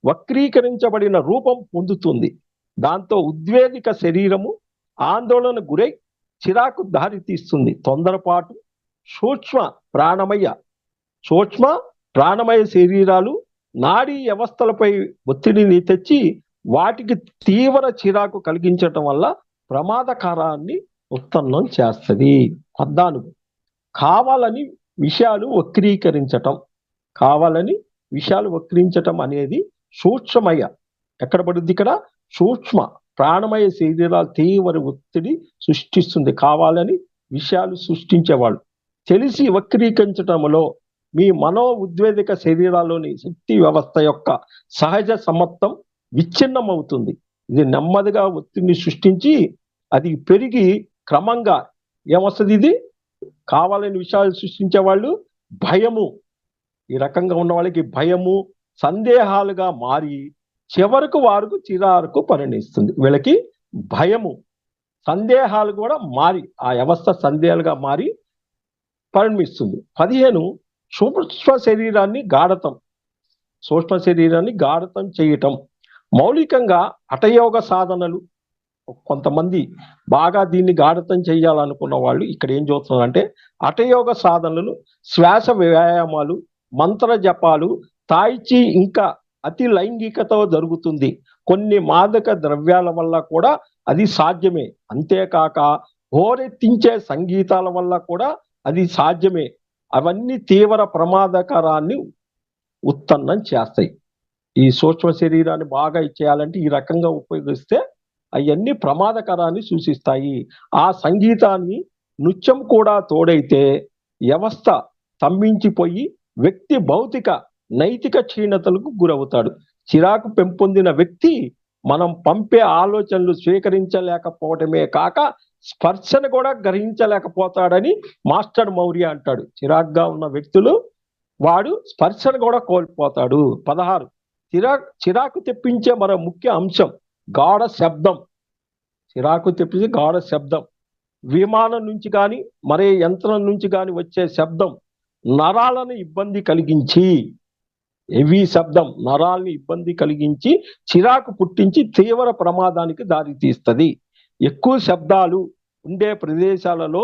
వక్రీకరించబడిన రూపం పొందుతుంది. దాంతో ఉద్వేదిక శరీరము ఆందోళన గురై చిరాకు దారితీస్తుంది. తొందరపాటు సూక్ష్మ ప్రాణమయ శరీరాలు నాడీ వ్యవస్థలపై ఒత్తిడిని తెచ్చి వాటికి తీవ్ర చిరాకు కలిగించటం వల్ల ప్రమాదకరాన్ని ఉత్పన్నం చేస్తుంది. 14 కావాలని విషయాలు వక్రీకరించటం అనేది సూక్ష్మమయ, ఎక్కడ పడుద్ది ఇక్కడ? సూక్ష్మ ప్రాణమయ శరీరాలు తీవ్ర ఒత్తిడి సృష్టిస్తుంది. కావాలని విషయాలు సృష్టించేవాళ్ళు తెలిసి వక్రీకరించటంలో మీ మనో ఉద్వేదిక శరీరాల్లోని శక్తి వ్యవస్థ యొక్క సహజ సమత్వం విచ్ఛిన్నమవుతుంది. ఇది నెమ్మదిగా ఒత్తిడిని సృష్టించి అది పెరిగి క్రమంగా ఏమొస్తుంది? ఇది కావాలని విషయాలు సృష్టించే వాళ్ళు భయము, ఈ రకంగా ఉన్న వాళ్ళకి భయము, సందేహాలుగా మారి చివరకు వారికి చిరాకు పరిణిస్తుంది. వీళ్ళకి భయము, సందేహాలు కూడా మారి ఆ వ్యవస్థ సందేహాలుగా మారి పరిణమిస్తుంది. 15 సూక్ష్మ శరీరాన్ని గాఢతం చేయటం. మౌలికంగా హఠయోగ సాధనలు, కొంతమంది బాగా దీన్ని గాఢతం చేయాలనుకున్న వాళ్ళు ఇక్కడ ఏం చూస్తున్నారంటే హఠయోగ సాధనలు, శ్వాస వ్యాయామాలు, మంత్ర జపాలు, తాయిచి, ఇంకా అతి లైంగికతో జరుగుతుంది. కొన్ని మాదక ద్రవ్యాల వల్ల కూడా అది సాధ్యమే. అంతేకాక హోరెత్తించే సంగీతాల వల్ల కూడా అది సాధ్యమే. అవన్నీ తీవ్ర ప్రమాదకరాన్ని ఉత్పన్నం చేస్తాయి. ఈ సూక్ష్మ శరీరాన్ని బాగా ఇచ్చేయాలంటే ఈ రకంగా ఉపయోగిస్తే అవన్నీ ప్రమాదకరాన్ని సూచిస్తాయి. ఆ సంగీతాన్ని నృత్యం కూడా తోడైతే వ్యవస్థ స్తంభించిపోయి వ్యక్తి భౌతిక నైతిక క్షీణతలకు గురవుతాడు. చిరాకు పెంపొందిన వ్యక్తి మనం పంపే ఆలోచనలు స్వీకరించలేకపోవటమే కాక స్పర్శను కూడా గ్రహించలేకపోతాడని మాస్టర్ మౌర్య అంటాడు. చిరాగ్గా ఉన్న వ్యక్తులు వాడు స్పర్శను కూడా కోల్పోతాడు. 16 చిరాకు తెప్పించే మరో ముఖ్య అంశం గాఢ శబ్దం. చిరాకు తెప్పించే గాఢ శబ్దం. విమానం నుంచి కానీ మరే యంత్రం నుంచి కానీ వచ్చే శబ్దం నరాలను ఇబ్బంది కలిగించి, హెవీ శబ్దం నరాల్ని ఇబ్బంది కలిగించి చిరాకు పుట్టించి తీవ్ర ప్రమాదానికి దారితీస్తుంది. ఎక్కువ శబ్దాలు ఉండే ప్రదేశాలలో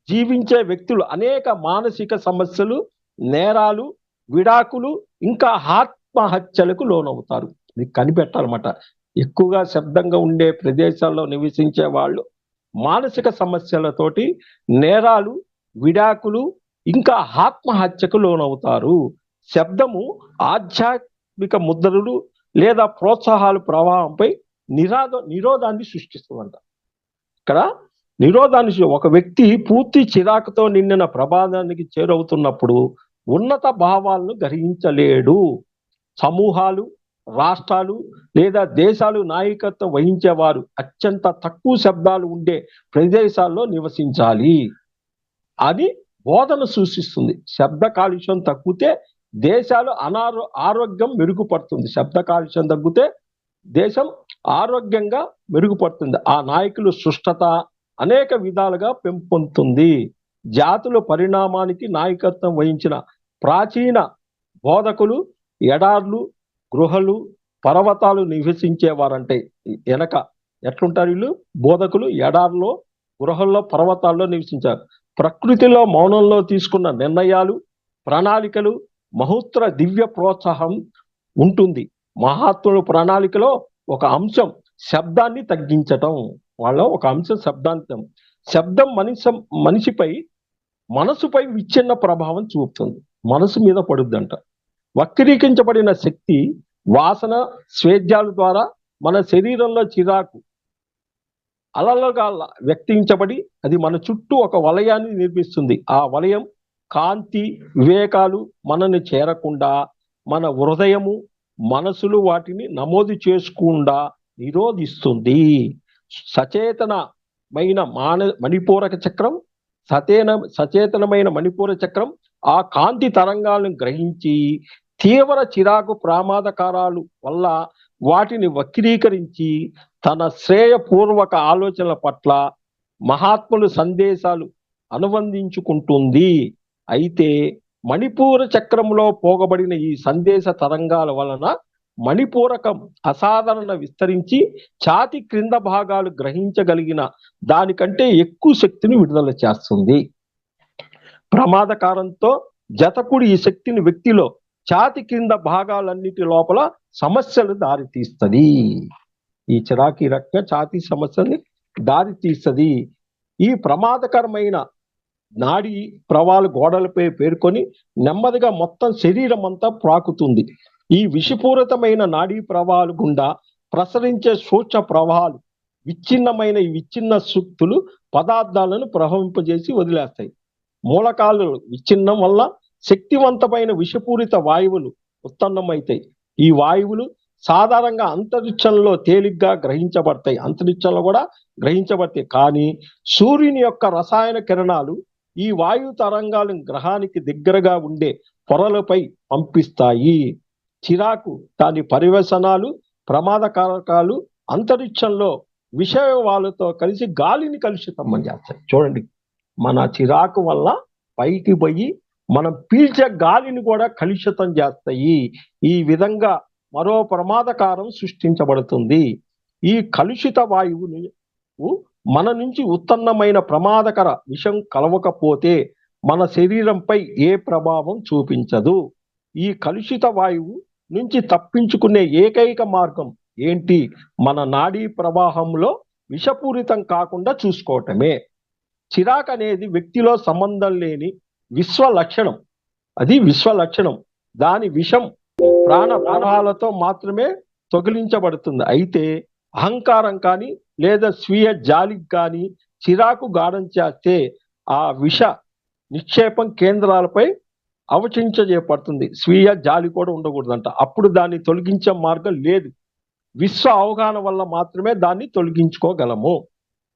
జీవించే వ్యక్తులు అనేక మానసిక సమస్యలు, నేరాలు, విడాకులు, ఇంకా ఆత్మహత్యలకు లోనవుతారు. ఇది కనిపెట్టాలన్నమాట. ఎక్కువగా శబ్దంగా ఉండే ప్రదేశాల్లో నివసించే వాళ్ళు మానసిక సమస్యలతోటి నేరాలు, విడాకులు, ఇంకా ఆత్మహత్యకు లోనవుతారు. శబ్దము ఆధ్యాత్మిక ముద్రలు లేదా ప్రోత్సాహాల ప్రవాహంపై నిరోధాన్ని సృష్టిస్తుందంట. ఇక్కడ నిరోధాన్ని, ఒక వ్యక్తి పూర్తి చిరాకుతో నిండిన ప్రమాదానికి చేరవుతున్నప్పుడు ఉన్నత భావాలను గ్రహించలేడు. సమూహాలు, రాష్ట్రాలు లేదా దేశాలు నాయకత్వం వహించేవారు అత్యంత తక్కువ శబ్దాలు ఉండే ప్రదేశాల్లో నివసించాలి అని బోధన సూచిస్తుంది. శబ్ద కాలుష్యం తగ్గితే దేశాలు ఆరోగ్యం మెరుగుపడుతుంది. శబ్ద కాలుష్యం తగ్గితే దేశం ఆరోగ్యంగా మెరుగుపడుతుంది. ఆ నాయకులు సుష్టత అనేక విధాలుగా పెంపొందుతుంది. జాతుల పరిణామానికి నాయకత్వం వహించిన ప్రాచీన బోధకులు ఎడార్లు, గృహలు, పర్వతాలు నివసించేవారంటే వెనక ఎట్లుంటారు వీళ్ళు? బోధకులు ఎడార్లో, గృహల్లో, పర్వతాల్లో నివసించారు. ప్రకృతిలో మౌనంలో తీసుకున్న నిర్ణయాలు, ప్రణాళికలు, మహోత్తర దివ్య ప్రోత్సాహం ఉంటుంది. మహాత్ముల ప్రణాళికలో ఒక అంశం శబ్దాన్ని తగ్గించటం. వాళ్ళ ఒక అంశం శబ్దం మనిషిపై మనసుపై విచ్ఛిన్న ప్రభావం చూపుతుంది. మనసు మీద పడుద్దంట. వక్రీకరించబడిన శక్తి వాసన, స్వేద్యాల ద్వారా మన శరీరంలో చిరాకు అలలుగా వ్యక్తించబడి అది మన చుట్టూ ఒక వలయాన్ని నిర్మిస్తుంది. ఆ వలయం కాంతి, వివేకాలు మనల్ని చేరకుండా మన హృదయము, మనసులు వాటిని నమోదు చేసుకుండా నిరోధిస్తుంది. సచేతనమైన మణిపూరక చక్రం సచేతనమైన మణిపూర చక్రం ఆ కాంతి తరంగాలను గ్రహించి తీవ్ర చిరాకు ప్రమాదకారాలు వల్ల వాటిని వక్రీకరించి తన శ్రేయపూర్వక ఆలోచనల పట్ల మహాత్ములు సందేశాలు అనుబంధించుకుంటుంది. అయితే మణిపూర చక్రంలో పోగబడిన ఈ సందేశ తరంగాల వలన మణిపూరకం అసాధారణ విస్తరించి ఛాతి క్రింద భాగాలు గ్రహించగలిగిన దానికంటే ఎక్కువ శక్తిని విడుదల చేస్తుంది. ప్రమాదకారంతో జతకుడి ఈ శక్తిని వ్యక్తిలో ఛాతి క్రింద భాగాలన్నిటి లోపల సమస్యలు దారితీస్తుంది. ఈ చిరాకి రక్త ఛాతీ సమస్యని దారితీస్తుంది. ఈ ప్రమాదకరమైన నాడీ ప్రవాహాలు గోడలపై పేర్కొని నెమ్మదిగా మొత్తం శరీరం అంతా ప్రాకుతుంది. ఈ విషపూరితమైన నాడీ ప్రవాహాలు గుండా ప్రసరించే సూక్ష్మ ప్రవాహాలు విచ్ఛిన్న శక్తులు పదార్థాలను ప్రవహింపజేసి వదిలేస్తాయి. మూలకాలు విచ్ఛిన్నం వల్ల శక్తివంతమైన విషపూరిత వాయువులు ఉత్పన్నమవుతాయి. ఈ వాయువులు సాధారణంగా అంతరిక్షంలో తేలిగ్గా గ్రహించబడతాయి. అంతరిక్షంలో కూడా గ్రహించబడతాయి. కానీ సూర్యుని యొక్క రసాయన కిరణాలు ఈ వాయు తరంగాలను గ్రహానికి దగ్గరగా ఉండే పొరలపై పంపిస్తాయి. చిరాకు దాని పరివేశనాలు, ప్రమాదకారకాలు అంతరిక్షంలో విషవాలతో కలిసి గాలిని కలుషితం చేస్తాయి. చూడండి, మన చిరాకు వల్ల పైకి పోయి మనం పీల్చే గాలిని కూడా కలుషితం చేస్తాయి. ఈ విధంగా మరో ప్రమాదకారం సృష్టించబడుతుంది. ఈ కలుషిత వాయువు మన నుంచి ఉత్పన్నమైన ప్రమాదకర విషం కలవకపోతే మన శరీరంపై ఏ ప్రభావం చూపించదు. ఈ కలుషిత వాయువు నుంచి తప్పించుకునే ఏకైక మార్గం ఏంటి? మన నాడీ ప్రవాహంలో విషపూరితం కాకుండా చూసుకోవటమే. చిరాకు అనేది వ్యక్తిలో సంబంధం లేని విశ్వ లక్షణం. అది విశ్వ లక్షణం. దాని విషం ప్రాణాలతో మాత్రమే తొలగించబడుతుంది. అయితే అహంకారం కానీ లేదా స్వీయ జాలికి కానీ చిరాకు గాఢం చేస్తే ఆ విష నిక్షేపం కేంద్రాలపై అవచించజేయబడుతుంది. స్వీయ జాలి కూడా ఉండకూడదంట. అప్పుడు దాన్ని తొలగించే మార్గం లేదు. విశ్వ అవగాహన వల్ల మాత్రమే దాన్ని తొలగించుకోగలము.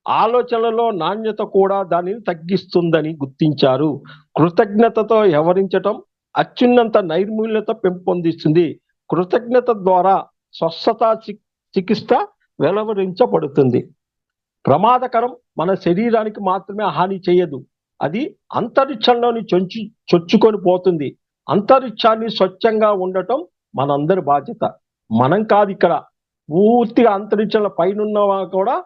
ఆలోచనలలో నాణ్యత కూడా దానిని తగ్గిస్తుందని గుర్తించారు. కృతజ్ఞతతో వ్యవహరించటం అత్యున్నత నైర్మూల్యత పెంపొందిస్తుంది. కృతజ్ఞత ద్వారా స్వస్థత చికిత్స వెలువరించబడుతుంది. ప్రమాదకరం మన శరీరానికి మాత్రమే హాని చేయదు, అది అంతరిక్షంలోని చొచ్చుకొని పోతుంది. అంతరిక్షాన్ని స్వచ్ఛంగా ఉండటం మనందరి బాధ్యత. మనం కాదు, ఇక్కడ పూర్తిగా అంతరిక్షంలో పైన కూడా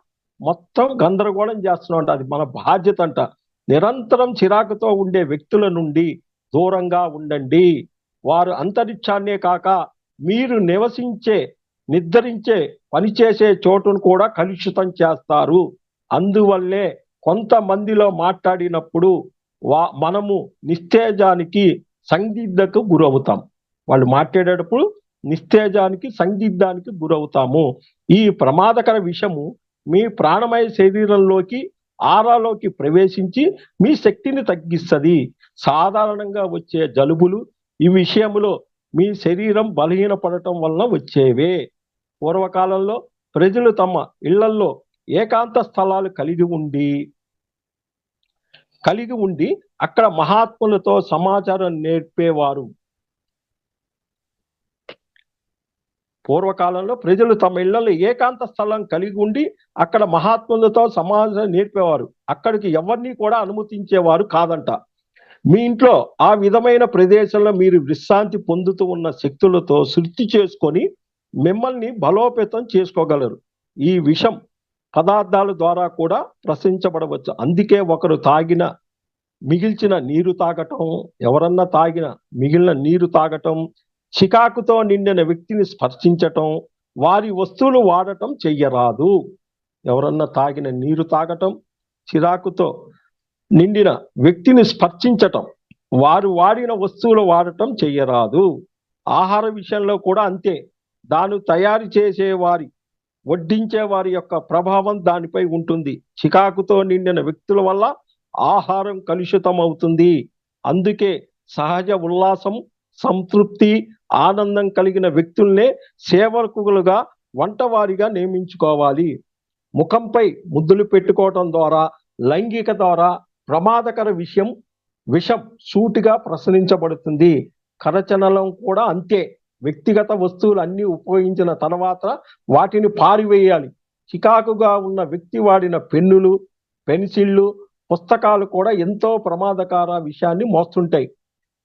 మొత్తం గందరగోళం చేస్తున్నాం. అది మన బాధ్యత అంట. నిరంతరం చిరాకుతో ఉండే వ్యక్తుల నుండి దూరంగా ఉండండి. వారు అంతరిక్షాన్నే కాక మీరు నిద్రించే పనిచేసే చోటును కూడా కలుషితం చేస్తారు. అందువల్లే కొంతమందిలో మాట్లాడినప్పుడు మనము నిస్తేజానికి సందిగ్ధకు గురవుతాం. వాళ్ళు మాట్లాడేటప్పుడు నిస్తేజానికి సందిగ్ధానికి గురవుతాము. ఈ ప్రమాదకర విషము మీ ప్రాణమయ శరీరంలోకి ఆరాలోకి ప్రవేశించి మీ శక్తిని తగ్గిస్తుంది. సాధారణంగా వచ్చే జలుబులు ఈ విషయంలో మీ శరీరం బలహీనపడటం వలన వచ్చేవే. పూర్వకాలంలో ప్రజలు తమ ఇళ్లల్లో ఏకాంత స్థలాలు కలిగి ఉండి అక్కడ మహాత్ములతో సమాచారం నేర్పేవారు. పూర్వకాలంలో ప్రజలు తమ ఇళ్లలో ఏకాంత స్థలం కలిగి ఉండి అక్కడ మహాత్ములతో సమాచారం నేర్పేవారు. అక్కడికి ఎవరిని కూడా అనుమతించేవారు కాదంట. మీ ఇంట్లో ఆ విధమైన ప్రదేశంలో మీరు విశ్రాంతి పొందుతూ ఉన్న శక్తులతో సృష్టి చేసుకొని మిమ్మల్ని బలోపేతం చేసుకోగలరు. ఈ విషం పదార్థాల ద్వారా కూడా ప్రసరించబడవచ్చు. అందుకే ఒకరు మిగిల్చిన నీరు తాగటం, ఎవరన్నా మిగిలిన నీరు తాగటం, చికాకుతో నిండిన వ్యక్తిని స్పర్శించటం, వారి వస్తువులు వాడటం చెయ్యరాదు. ఎవరన్నా తాగిన నీరు తాగటం, చిరాకుతో నిండిన వ్యక్తిని స్పర్శించటం, వారు వాడిన వస్తువులు వాడటం చెయ్యరాదు. ఆహార విషయంలో కూడా అంతే. దాన్ని తయారు చేసేవారి వడ్డించే వారి యొక్క ప్రభావం దానిపై ఉంటుంది. చికాకుతో నిండిన వ్యక్తుల వల్ల ఆహారం కలుషితం అవుతుంది. అందుకే సహజ ఉల్లాసం, సంతృప్తి, ఆనందం కలిగిన వ్యక్తుల్నే సేవకులుగా వంటవారిగా నియమించుకోవాలి. ముఖంపై ముద్దులు పెట్టుకోవటం ద్వారా, లైంగిక ద్వారా ప్రమాదకర విషం సూటిగా ప్రసరించబడుతుంది. కరచనలం కూడా అంతే. వ్యక్తిగత వస్తువులు అన్ని ఉపయోగించిన తర్వాత వాటిని పారివేయాలి. చికాకుగా ఉన్న వ్యక్తి వాడిన పెన్నులు, పెన్సిళ్ళు, పుస్తకాలు కూడా ఎంతో ప్రమాదకర విషయాన్ని మోస్తుంటాయి.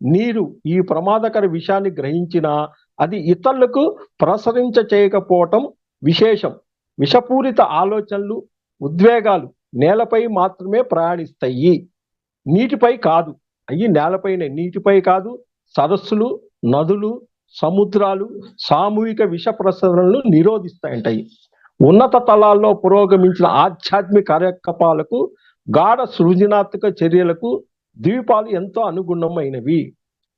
నీరు ఈ ప్రమాదకర విషయాన్ని గ్రహించినా అది ఇతరులకు ప్రసరించ చేయకపోవటం విశేషం. విషపూరిత ఆలోచనలు, ఉద్వేగాలు నేలపై మాత్రమే ప్రయాణిస్తాయి, నీటిపై కాదు. అవి నేలపైనే, నీటిపై కాదు. సరస్సులు, నదులు, సముద్రాలు సామూహిక విష ప్రసరణను నిరోధిస్తాయంటాయి. ఉన్నత తలాల్లో పురోగమించిన ఆధ్యాత్మిక కార్యకలాపాలకు, గాఢ సృజనాత్మక చర్యలకు ద్వీపాలు ఎంతో అనుగుణమైనవి.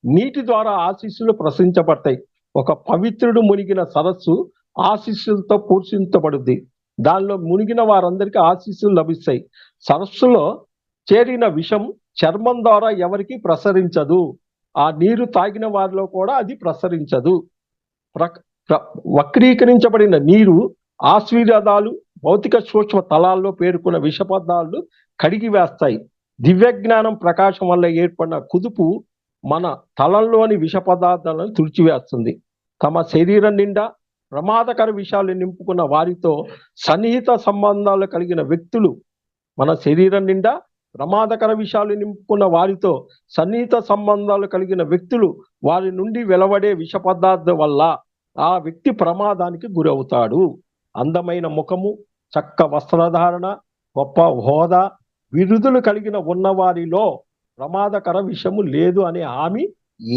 నీటి ద్వారా ఆశీస్సులు ప్రసరించబడతాయి. ఒక పవిత్రుడు మునిగిన సరస్సు ఆశీస్సులతో పూర్తించబడుద్ది. దానిలో మునిగిన వారందరికీ ఆశీస్సులు లభిస్తాయి. సరస్సులో చేరిన విషం చర్మం ద్వారా ఎవరికి ప్రసరించదు. ఆ నీరు తాగిన వారిలో కూడా అది ప్రసరించదు. వక్రీకరించబడిన నీరు ఆశీర్వాదాలు, భౌతిక సూక్ష్మ తలాల్లో పేర్కొన్న విష పదార్థాలు కడిగి వేస్తాయి. దివ్యజ్ఞానం ప్రకాశం వల్ల ఏర్పడిన కుదుపు మన తలంలోని విష పదార్థాలను తుడిచివేస్తుంది. తమ శరీరం నిండా ప్రమాదకర విషయాలు నింపుకున్న వారితో సన్నిహిత సంబంధాలు కలిగిన వ్యక్తులు, మన శరీరం నిండా ప్రమాదకర విషయాలు నింపుకున్న వారితో సన్నిహిత సంబంధాలు కలిగిన వ్యక్తులు వారి నుండి వెలువడే విష పదార్థం వల్ల ఆ వ్యక్తి ప్రమాదానికి గురవుతాడు. అందమైన ముఖము, చక్క వస్త్రధారణ, గొప్ప హోదా, బిరుదులు కలిగిన ఉన్నవారిలో ప్రమాదకర విషము లేదు అనే హామీ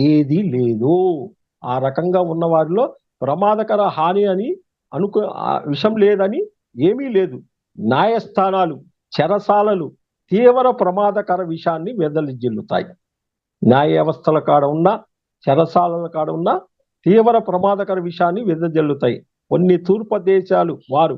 ఏది లేదు. ఆ రకంగా ఉన్న వారిలో ప్రమాదకర హాని అని విషం లేదని ఏమీ లేదు. న్యాయస్థానాలు, చెరసాలలు తీవ్ర ప్రమాదకర విషయాన్ని వెదలిజిల్లుతాయి. న్యాయ వ్యవస్థల కాడ ఉన్న, చెరసాలల కాడ ఉన్న తీవ్ర ప్రమాదకర విషయాన్ని వెదజల్లుతాయి. కొన్ని తూర్పు దేశాలు వారు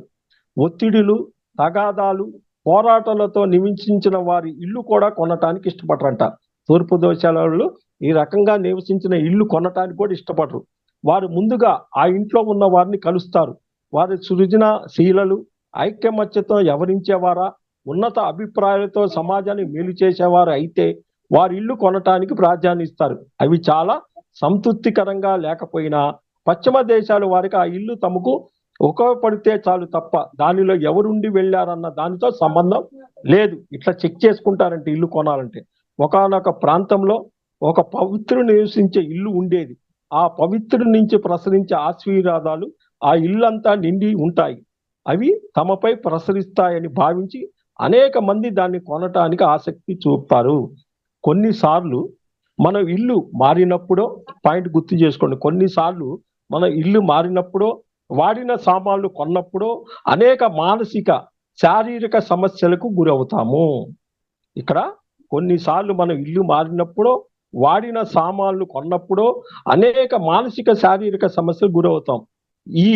ఒత్తిడిలు, తగాదాలు, పోరాటాలతో నివసించిన వారి ఇల్లు కూడా కొనటానికి ఇష్టపడరంట. తూర్పు దేశాల వాళ్ళు ఈ రకంగా నివసించిన ఇల్లు కొనటానికి కూడా ఇష్టపడరు. వారు ముందుగా ఆ ఇంట్లో ఉన్న వారిని కలుస్తారు. వారి సృజనశీలలు, ఐక్యమత్యతో వ్యవహరించేవారా, ఉన్నత అభిప్రాయాలతో సమాజాన్ని మేలు చేసేవారు అయితే వారి ఇల్లు కొనటానికి ప్రాధాన్యమిస్తారు. అవి చాలా సంతృప్తికరంగా లేకపోయినా పశ్చిమ దేశాల వారికి ఆ ఇల్లు తమకు ఉపయోగపడితే చాలు తప్ప దానిలో ఎవరుండి వెళ్ళారన్న దానితో సంబంధం లేదు. ఇట్లా చెక్ చేసుకుంటారంటే ఇల్లు కొనాలంటే. ఒకానొక ప్రాంతంలో ఒక పవిత్రుడు నివసించే ఇల్లు ఉండేది. ఆ పవిత్రుడి నుంచి ప్రసరించే ఆశీర్వాదాలు ఆ ఇల్లంతా నిండి ఉంటాయి. అవి తమపై ప్రసరిస్తాయని భావించి అనేక మంది దాన్ని కొనటానికి ఆసక్తి చూపుతారు. కొన్నిసార్లు మన ఇల్లు మారినప్పుడో, పాయింట్ గుర్తు చేసుకోండి, కొన్నిసార్లు మన ఇల్లు మారినప్పుడో, వాడిన సామాన్లు కొన్నప్పుడో అనేక మానసిక, శారీరక సమస్యలకు గురవుతాము. ఇక్కడ కొన్నిసార్లు మన ఇల్లు మారినప్పుడో, వాడిన సామాన్లు కొన్నప్పుడో అనేక మానసిక, శారీరక సమస్యలకు గురవుతాం. ఈ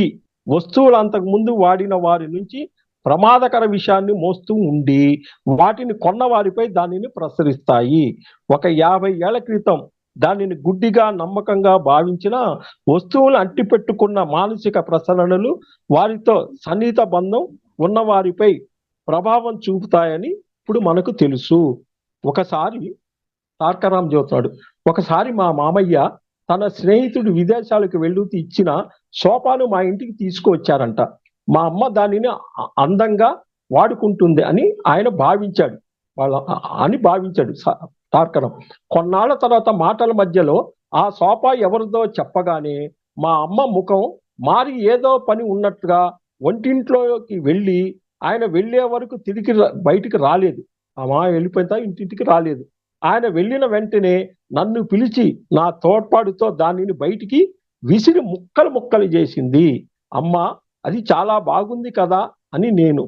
వస్తువులు అంతకు ముందు వాడిన వారి నుంచి ప్రమాదకర విషయాన్ని మోస్తూ ఉండి వాటిని కొన్న వారిపై దానిని ప్రసరిస్తాయి. ఒక 50 ఏళ్ల క్రితం దానిని గుడ్డిగా నమ్మకంగా భావించిన వస్తువులు అంటిపెట్టుకున్న మానసిక ప్రసరణలు వారితో సన్నిహిత బంధం ఉన్న వారిపై ప్రభావం చూపుతాయని ఇప్పుడు మనకు తెలుసు. ఒకసారి తార్కరాం చెబుతాడు, ఒకసారి మా మామయ్య తన స్నేహితుడు విదేశాలకు వెళ్తూ ఇచ్చిన సోఫాను మా ఇంటికి తీసుకువచ్చారంట. మా అమ్మ దానిని అందంగా వాడుకుంటుంది అని ఆయన భావించాడు తార్కరం. కొన్నాళ్ల తర్వాత మాటల మధ్యలో ఆ సోఫా ఎవరిదో చెప్పగానే మా అమ్మ ముఖం మారి ఏదో పని ఉన్నట్టుగా వంటింట్లోకి వెళ్ళి ఆయన వెళ్లే వరకు తిరిగి బయటికి రాలేదు. అమ్మా వెళ్ళిపోయినా ఇంటింటికి రాలేదు. ఆయన వెళ్ళిన వెంటనే నన్ను పిలిచి నా తోడ్పాటుతో దానిని బయటికి విసిరి ముక్కలు ముక్కలు చేసింది. అమ్మ అది చాలా బాగుంది కదా అని నేను.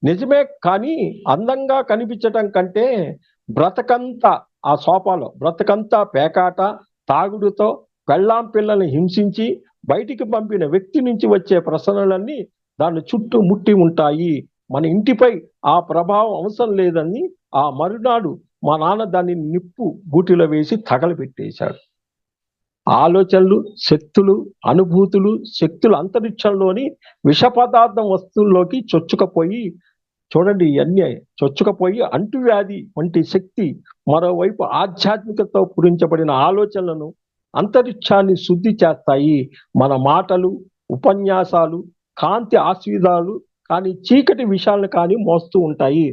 నిజమే, కానీ అందంగా కనిపించటం కంటే బ్రతకంతా ఆ సోఫాలో బ్రతకంతా పేకాట తాగుడుతో పెళ్ళాం పిల్లల్ని హింసించి బయటికి పంపిన వ్యక్తి నుంచి వచ్చే ప్రశ్నలన్నీ దాన్ని చుట్టూ ముట్టి ఉంటాయి. మన ఇంటిపై ఆ ప్రభావం అవసరం లేదని ఆ మరునాడు మా నాన్న దాన్ని నిప్పు గూటిలో వేసి తగలబెట్టేశాడు. ఆలోచనలు, శక్తులు, అనుభూతులు, శక్తులు అంతరిక్షంలోని విష పదార్థం వస్తువుల్లోకి చొచ్చుకపోయి, చూడండి ఇవన్నీ చొచ్చుకపోయి అంటువ్యాధి వంటి శక్తి, మరోవైపు ఆధ్యాత్మికతో పూరించబడిన ఆలోచనలను అంతరిక్షాన్ని శుద్ధి చేస్తాయి. మన మాటలు, ఉపన్యాసాలు కాంతి ఆస్వాదాలు కానీ చీకటి విషయాలను కానీ మోస్తూ ఉంటాయి.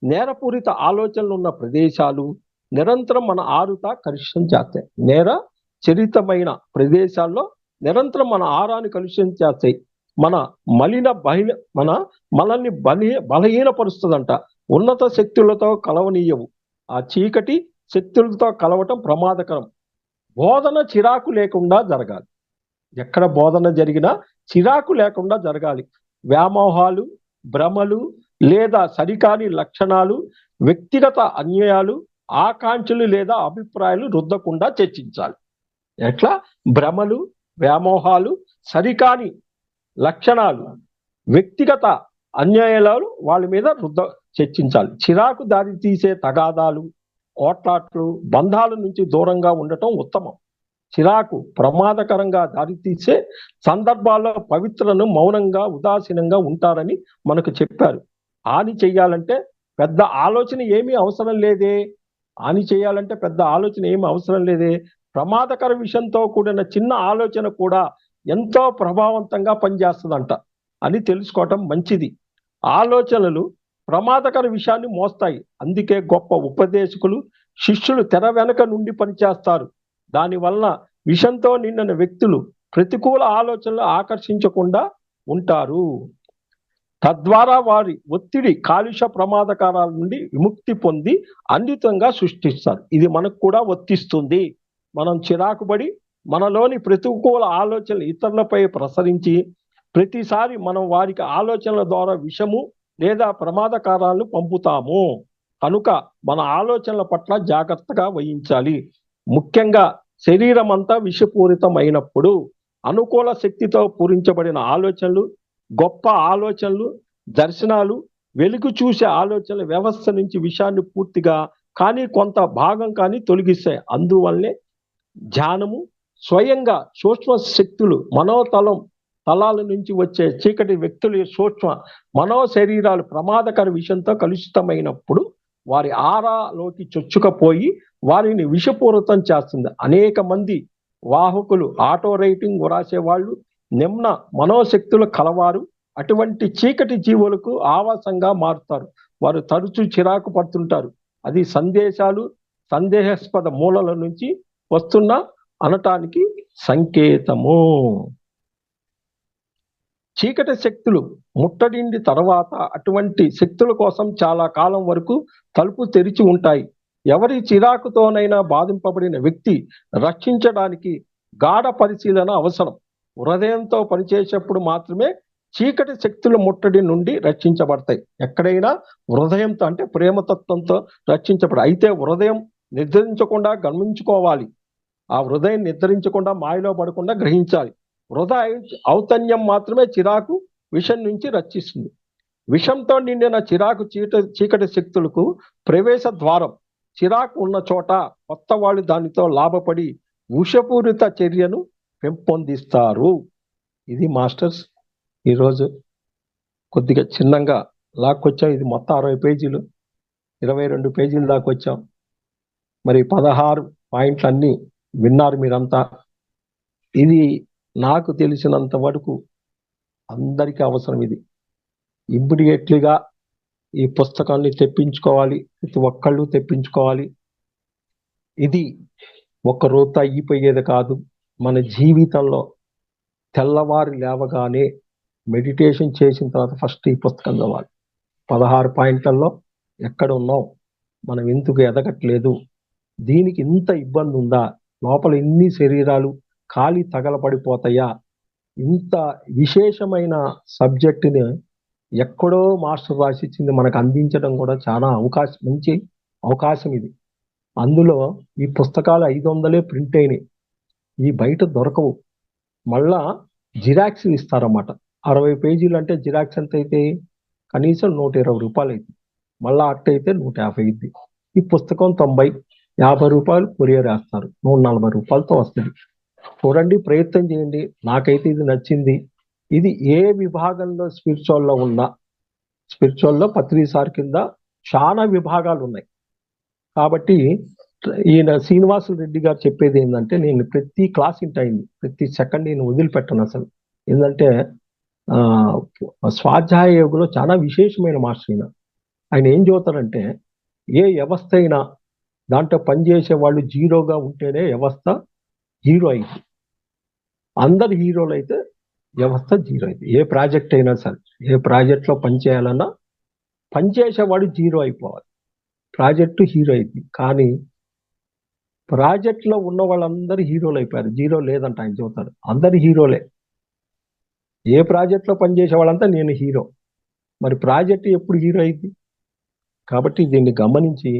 నేరపూరిత ఆలోచనలు ఉన్న ప్రదేశాలు నిరంతరం మన ఆరుత కలుషితం చేస్తాయి. నేర చరితమైన ప్రదేశాల్లో నిరంతరం మన ఆరాన్ని కలుషితం చేస్తాయి. మనల్ని బలహీనపరుస్తుందంట. ఉన్నత శక్తులతో కలవనీయవు. ఆ చీకటి శక్తులతో కలవటం ప్రమాదకరం. బోధన చిరాకు లేకుండా జరగాలి. ఎక్కడ బోధన జరిగినా చిరాకు లేకుండా జరగాలి. వ్యామోహాలు, భ్రమలు లేదా సరికాని లక్షణాలు, వ్యక్తిగత అన్యాయాలు, ఆకాంక్షలు లేదా అభిప్రాయాలు రుద్దకుండా చర్చించాలి. ఎట్లా? భ్రమలు, వ్యామోహాలు, సరికాని లక్షణాలు, వ్యక్తిగత అన్యాయాలు వాళ్ళ మీద చర్చించాలి. చిరాకు దారి తీసే తగాదాలు, కోట్లాట్లు, బంధాల నుంచి దూరంగా ఉండటం ఉత్తమం. చిరాకు ప్రమాదకరంగా దారితీసే సందర్భాల్లో పవిత్రను మౌనంగా ఉదాసీనంగా ఉంటారని మనకు చెప్పారు. హాని చెయ్యాలంటే పెద్ద ఆలోచన ఏమీ అవసరం లేదే. ప్రమాదకర విషయంతో కూడిన చిన్న ఆలోచన కూడా ఎంతో ప్రభావవంతంగా పనిచేస్తుందంట అని తెలుసుకోవటం మంచిది. ఆలోచనలు ప్రమాదకర విషయాన్ని మోస్తాయి. అందుకే గొప్ప ఉపదేశకులు, శిష్యులు తెర వెనక నుండి పనిచేస్తారు. దానివల్ల విషంతో నిండిన వ్యక్తులు ప్రతికూల ఆలోచనలు ఆకర్షించకుండా ఉంటారు. తద్వారా వారి ఒత్తిడి, కాలుష్య ప్రమాదకారాల నుండి విముక్తి పొంది అన్నితంగా సృష్టిస్తారు. ఇది మనకు కూడా వర్తిస్తుంది. మనం చిరాకుపడి మనలోని ప్రతికూల ఆలోచనలు ఇతరులపై ప్రసరించి ప్రతిసారి మనం వారికి ఆలోచనల ద్వారా విషము లేదా ప్రమాదకారాలను పంపుతాము. కనుక మన ఆలోచనల పట్ల జాగ్రత్తగా వహించాలి. ముఖ్యంగా శరీరం అంతా విషపూరితమైనప్పుడు అనుకూల శక్తితో పూరించబడిన ఆలోచనలు, గొప్ప ఆలోచనలు, దర్శనాలు, వెలుగు చూసే ఆలోచనల వ్యవస్థ నుంచి విషయాన్ని పూర్తిగా కానీ కొంత భాగం కానీ తొలగిస్తాయి. అందువల్లే ధ్యానము స్వయంగా సూక్ష్మ శక్తులు తలాల నుంచి వచ్చే చీకటి వ్యక్తుల సూక్ష్మ మనో శరీరాలు ప్రమాదకర విషయంతో కలుషితమైనప్పుడు వారి ఆరాలోకి చొచ్చుకపోయి వారిని విషపూరితం చేస్తుంది. అనేక మంది వాహకులు, ఆటో రైటింగ్ వ్రాసేవాళ్ళు నిమ్న మనోశక్తులు కలవారు అటువంటి చీకటి జీవులకు ఆవాసంగా మారుతారు. వారు తరచూ చిరాకు పడుతుంటారు. అది సందేహాస్పద మూలల నుంచి వస్తున్న అనటానికి సంకేతము. చీకటి శక్తులు ముట్టడిండి తర్వాత అటువంటి శక్తుల కోసం చాలా కాలం వరకు తలుపు తెరిచి ఉంటాయి. ఎవరి చిరాకుతోనైనా బాధింపబడిన వ్యక్తి రక్షించడానికి గాఢ పరిశీలన అవసరం. హృదయంతో పనిచేసేప్పుడు మాత్రమే చీకటి శక్తుల ముట్టడి నుండి రక్షించబడతాయి. ఎక్కడైనా హృదయంతో అంటే ప్రేమతత్వంతో రక్షించబడతాయి. అయితే హృదయం నిర్ధరించకుండా గమనించుకోవాలి. ఆ హృదయం నిర్ధరించకుండా మాయలో పడకుండా గ్రహించాలి. హృదయ ఔతన్యం మాత్రమే చిరాకు విషం నుంచి రక్షిస్తుంది. విషంతో నిండిన చీకటి శక్తులకు ప్రవేశ ద్వారం. చిరాకు ఉన్న చోట కొత్త వాళ్ళు దానితో లాభపడి విషపూరిత చర్యను పెంపొందిస్తారు. ఇది మాస్టర్స్ ఈరోజు కొద్దిగా చిన్నంగా లాక్కొచ్చాం. ఇది మొత్తం 60 పేజీలు, 22 పేజీలు దాకా వచ్చాం. మరి 16 పాయింట్లు అన్ని విన్నారు మీరంతా. ఇది నాకు తెలిసినంత వరకు అందరికీ అవసరం. ఇది ఇమ్మీడియట్లీగా ఈ పుస్తకాన్ని తెప్పించుకోవాలి, ప్రతి ఒక్కళ్ళు తెప్పించుకోవాలి. ఇది ఒక్క రోజుతో అయిపోయేది కాదు. మన జీవితంలో తెల్లవారు లేవగానే మెడిటేషన్ చేసిన తర్వాత ఫస్ట్ ఈ పుస్తకం చదవాలి. 16 పాయింట్లలో ఎక్కడ ఉన్నాం, మనం ఎందుకు ఎదగట్లేదు, దీనికి ఇంత ఇబ్బంది ఉందా, లోపల ఇన్ని శరీరాలు ఖాళీ తగలపడిపోతాయా, ఇంత విశేషమైన సబ్జెక్టుని ఎక్కడో మాస్టర్ రాసిచ్చింది మనకు అందించడం కూడా చాలా మంచి అవకాశం ఇది. అందులో ఈ పుస్తకాలు 500 ప్రింట్ అయినాయి, ఈ బయట దొరకవు. మళ్ళా జిరాక్స్ ఇస్తారన్నమాట. 60 పేజీలు అంటే జిరాక్స్ ఎంత అయితే కనీసం 120 రూపాయలు అవుతుంది. మళ్ళా అట్ట అయితే 150 అయింది. ఈ పుస్తకం 90-50 రూపాయలు కొరియర్ వేస్తారు, 140 రూపాయలతో వస్తుంది. చూడండి, ప్రయత్నం చేయండి. నాకైతే ఇది నచ్చింది. ఇది ఏ విభాగంలో స్పిరిచువల్లో ఉన్నా, స్పిరిచువల్లో పత్రిసార్ కింద చాలా విభాగాలు ఉన్నాయి. కాబట్టి ఈయన శ్రీనివాసులు రెడ్డి గారు చెప్పేది ఏంటంటే, నేను ప్రతి క్లాస్ ఇంటైంది, ప్రతి సెకండ్ నేను వదిలిపెట్టను అసలు. ఏంటంటే స్వాధ్యాయ యోగంలో చాలా విశేషమైన మాస్టర్ ఆయన ఏం చెబుతారంటే, ఏ వ్యవస్థ అయినా దాంట్లో పనిచేసే వాళ్ళు జీరోగా ఉంటేనే వ్యవస్థ హీరో అయింది. అందరు హీరోలు అయితే వ్యవస్థ జీరో అయింది. ఏ ప్రాజెక్ట్ అయినా సరే, ఏ ప్రాజెక్ట్లో పనిచేయాలన్నా పనిచేసేవాడు జీరో అయిపోవాలి, ప్రాజెక్టు హీరో అయింది. కానీ ప్రాజెక్ట్లో ఉన్న వాళ్ళందరూ హీరోలు అయిపోయారు, జీరో లేదంట ఆయన చెబుతారు. అందరు హీరోలే. ఏ ప్రాజెక్ట్లో పనిచేసే వాళ్ళంతా నేను హీరో. మరి ప్రాజెక్టు ఎప్పుడు హీరో అయింది? కాబట్టి దీన్ని గమనించి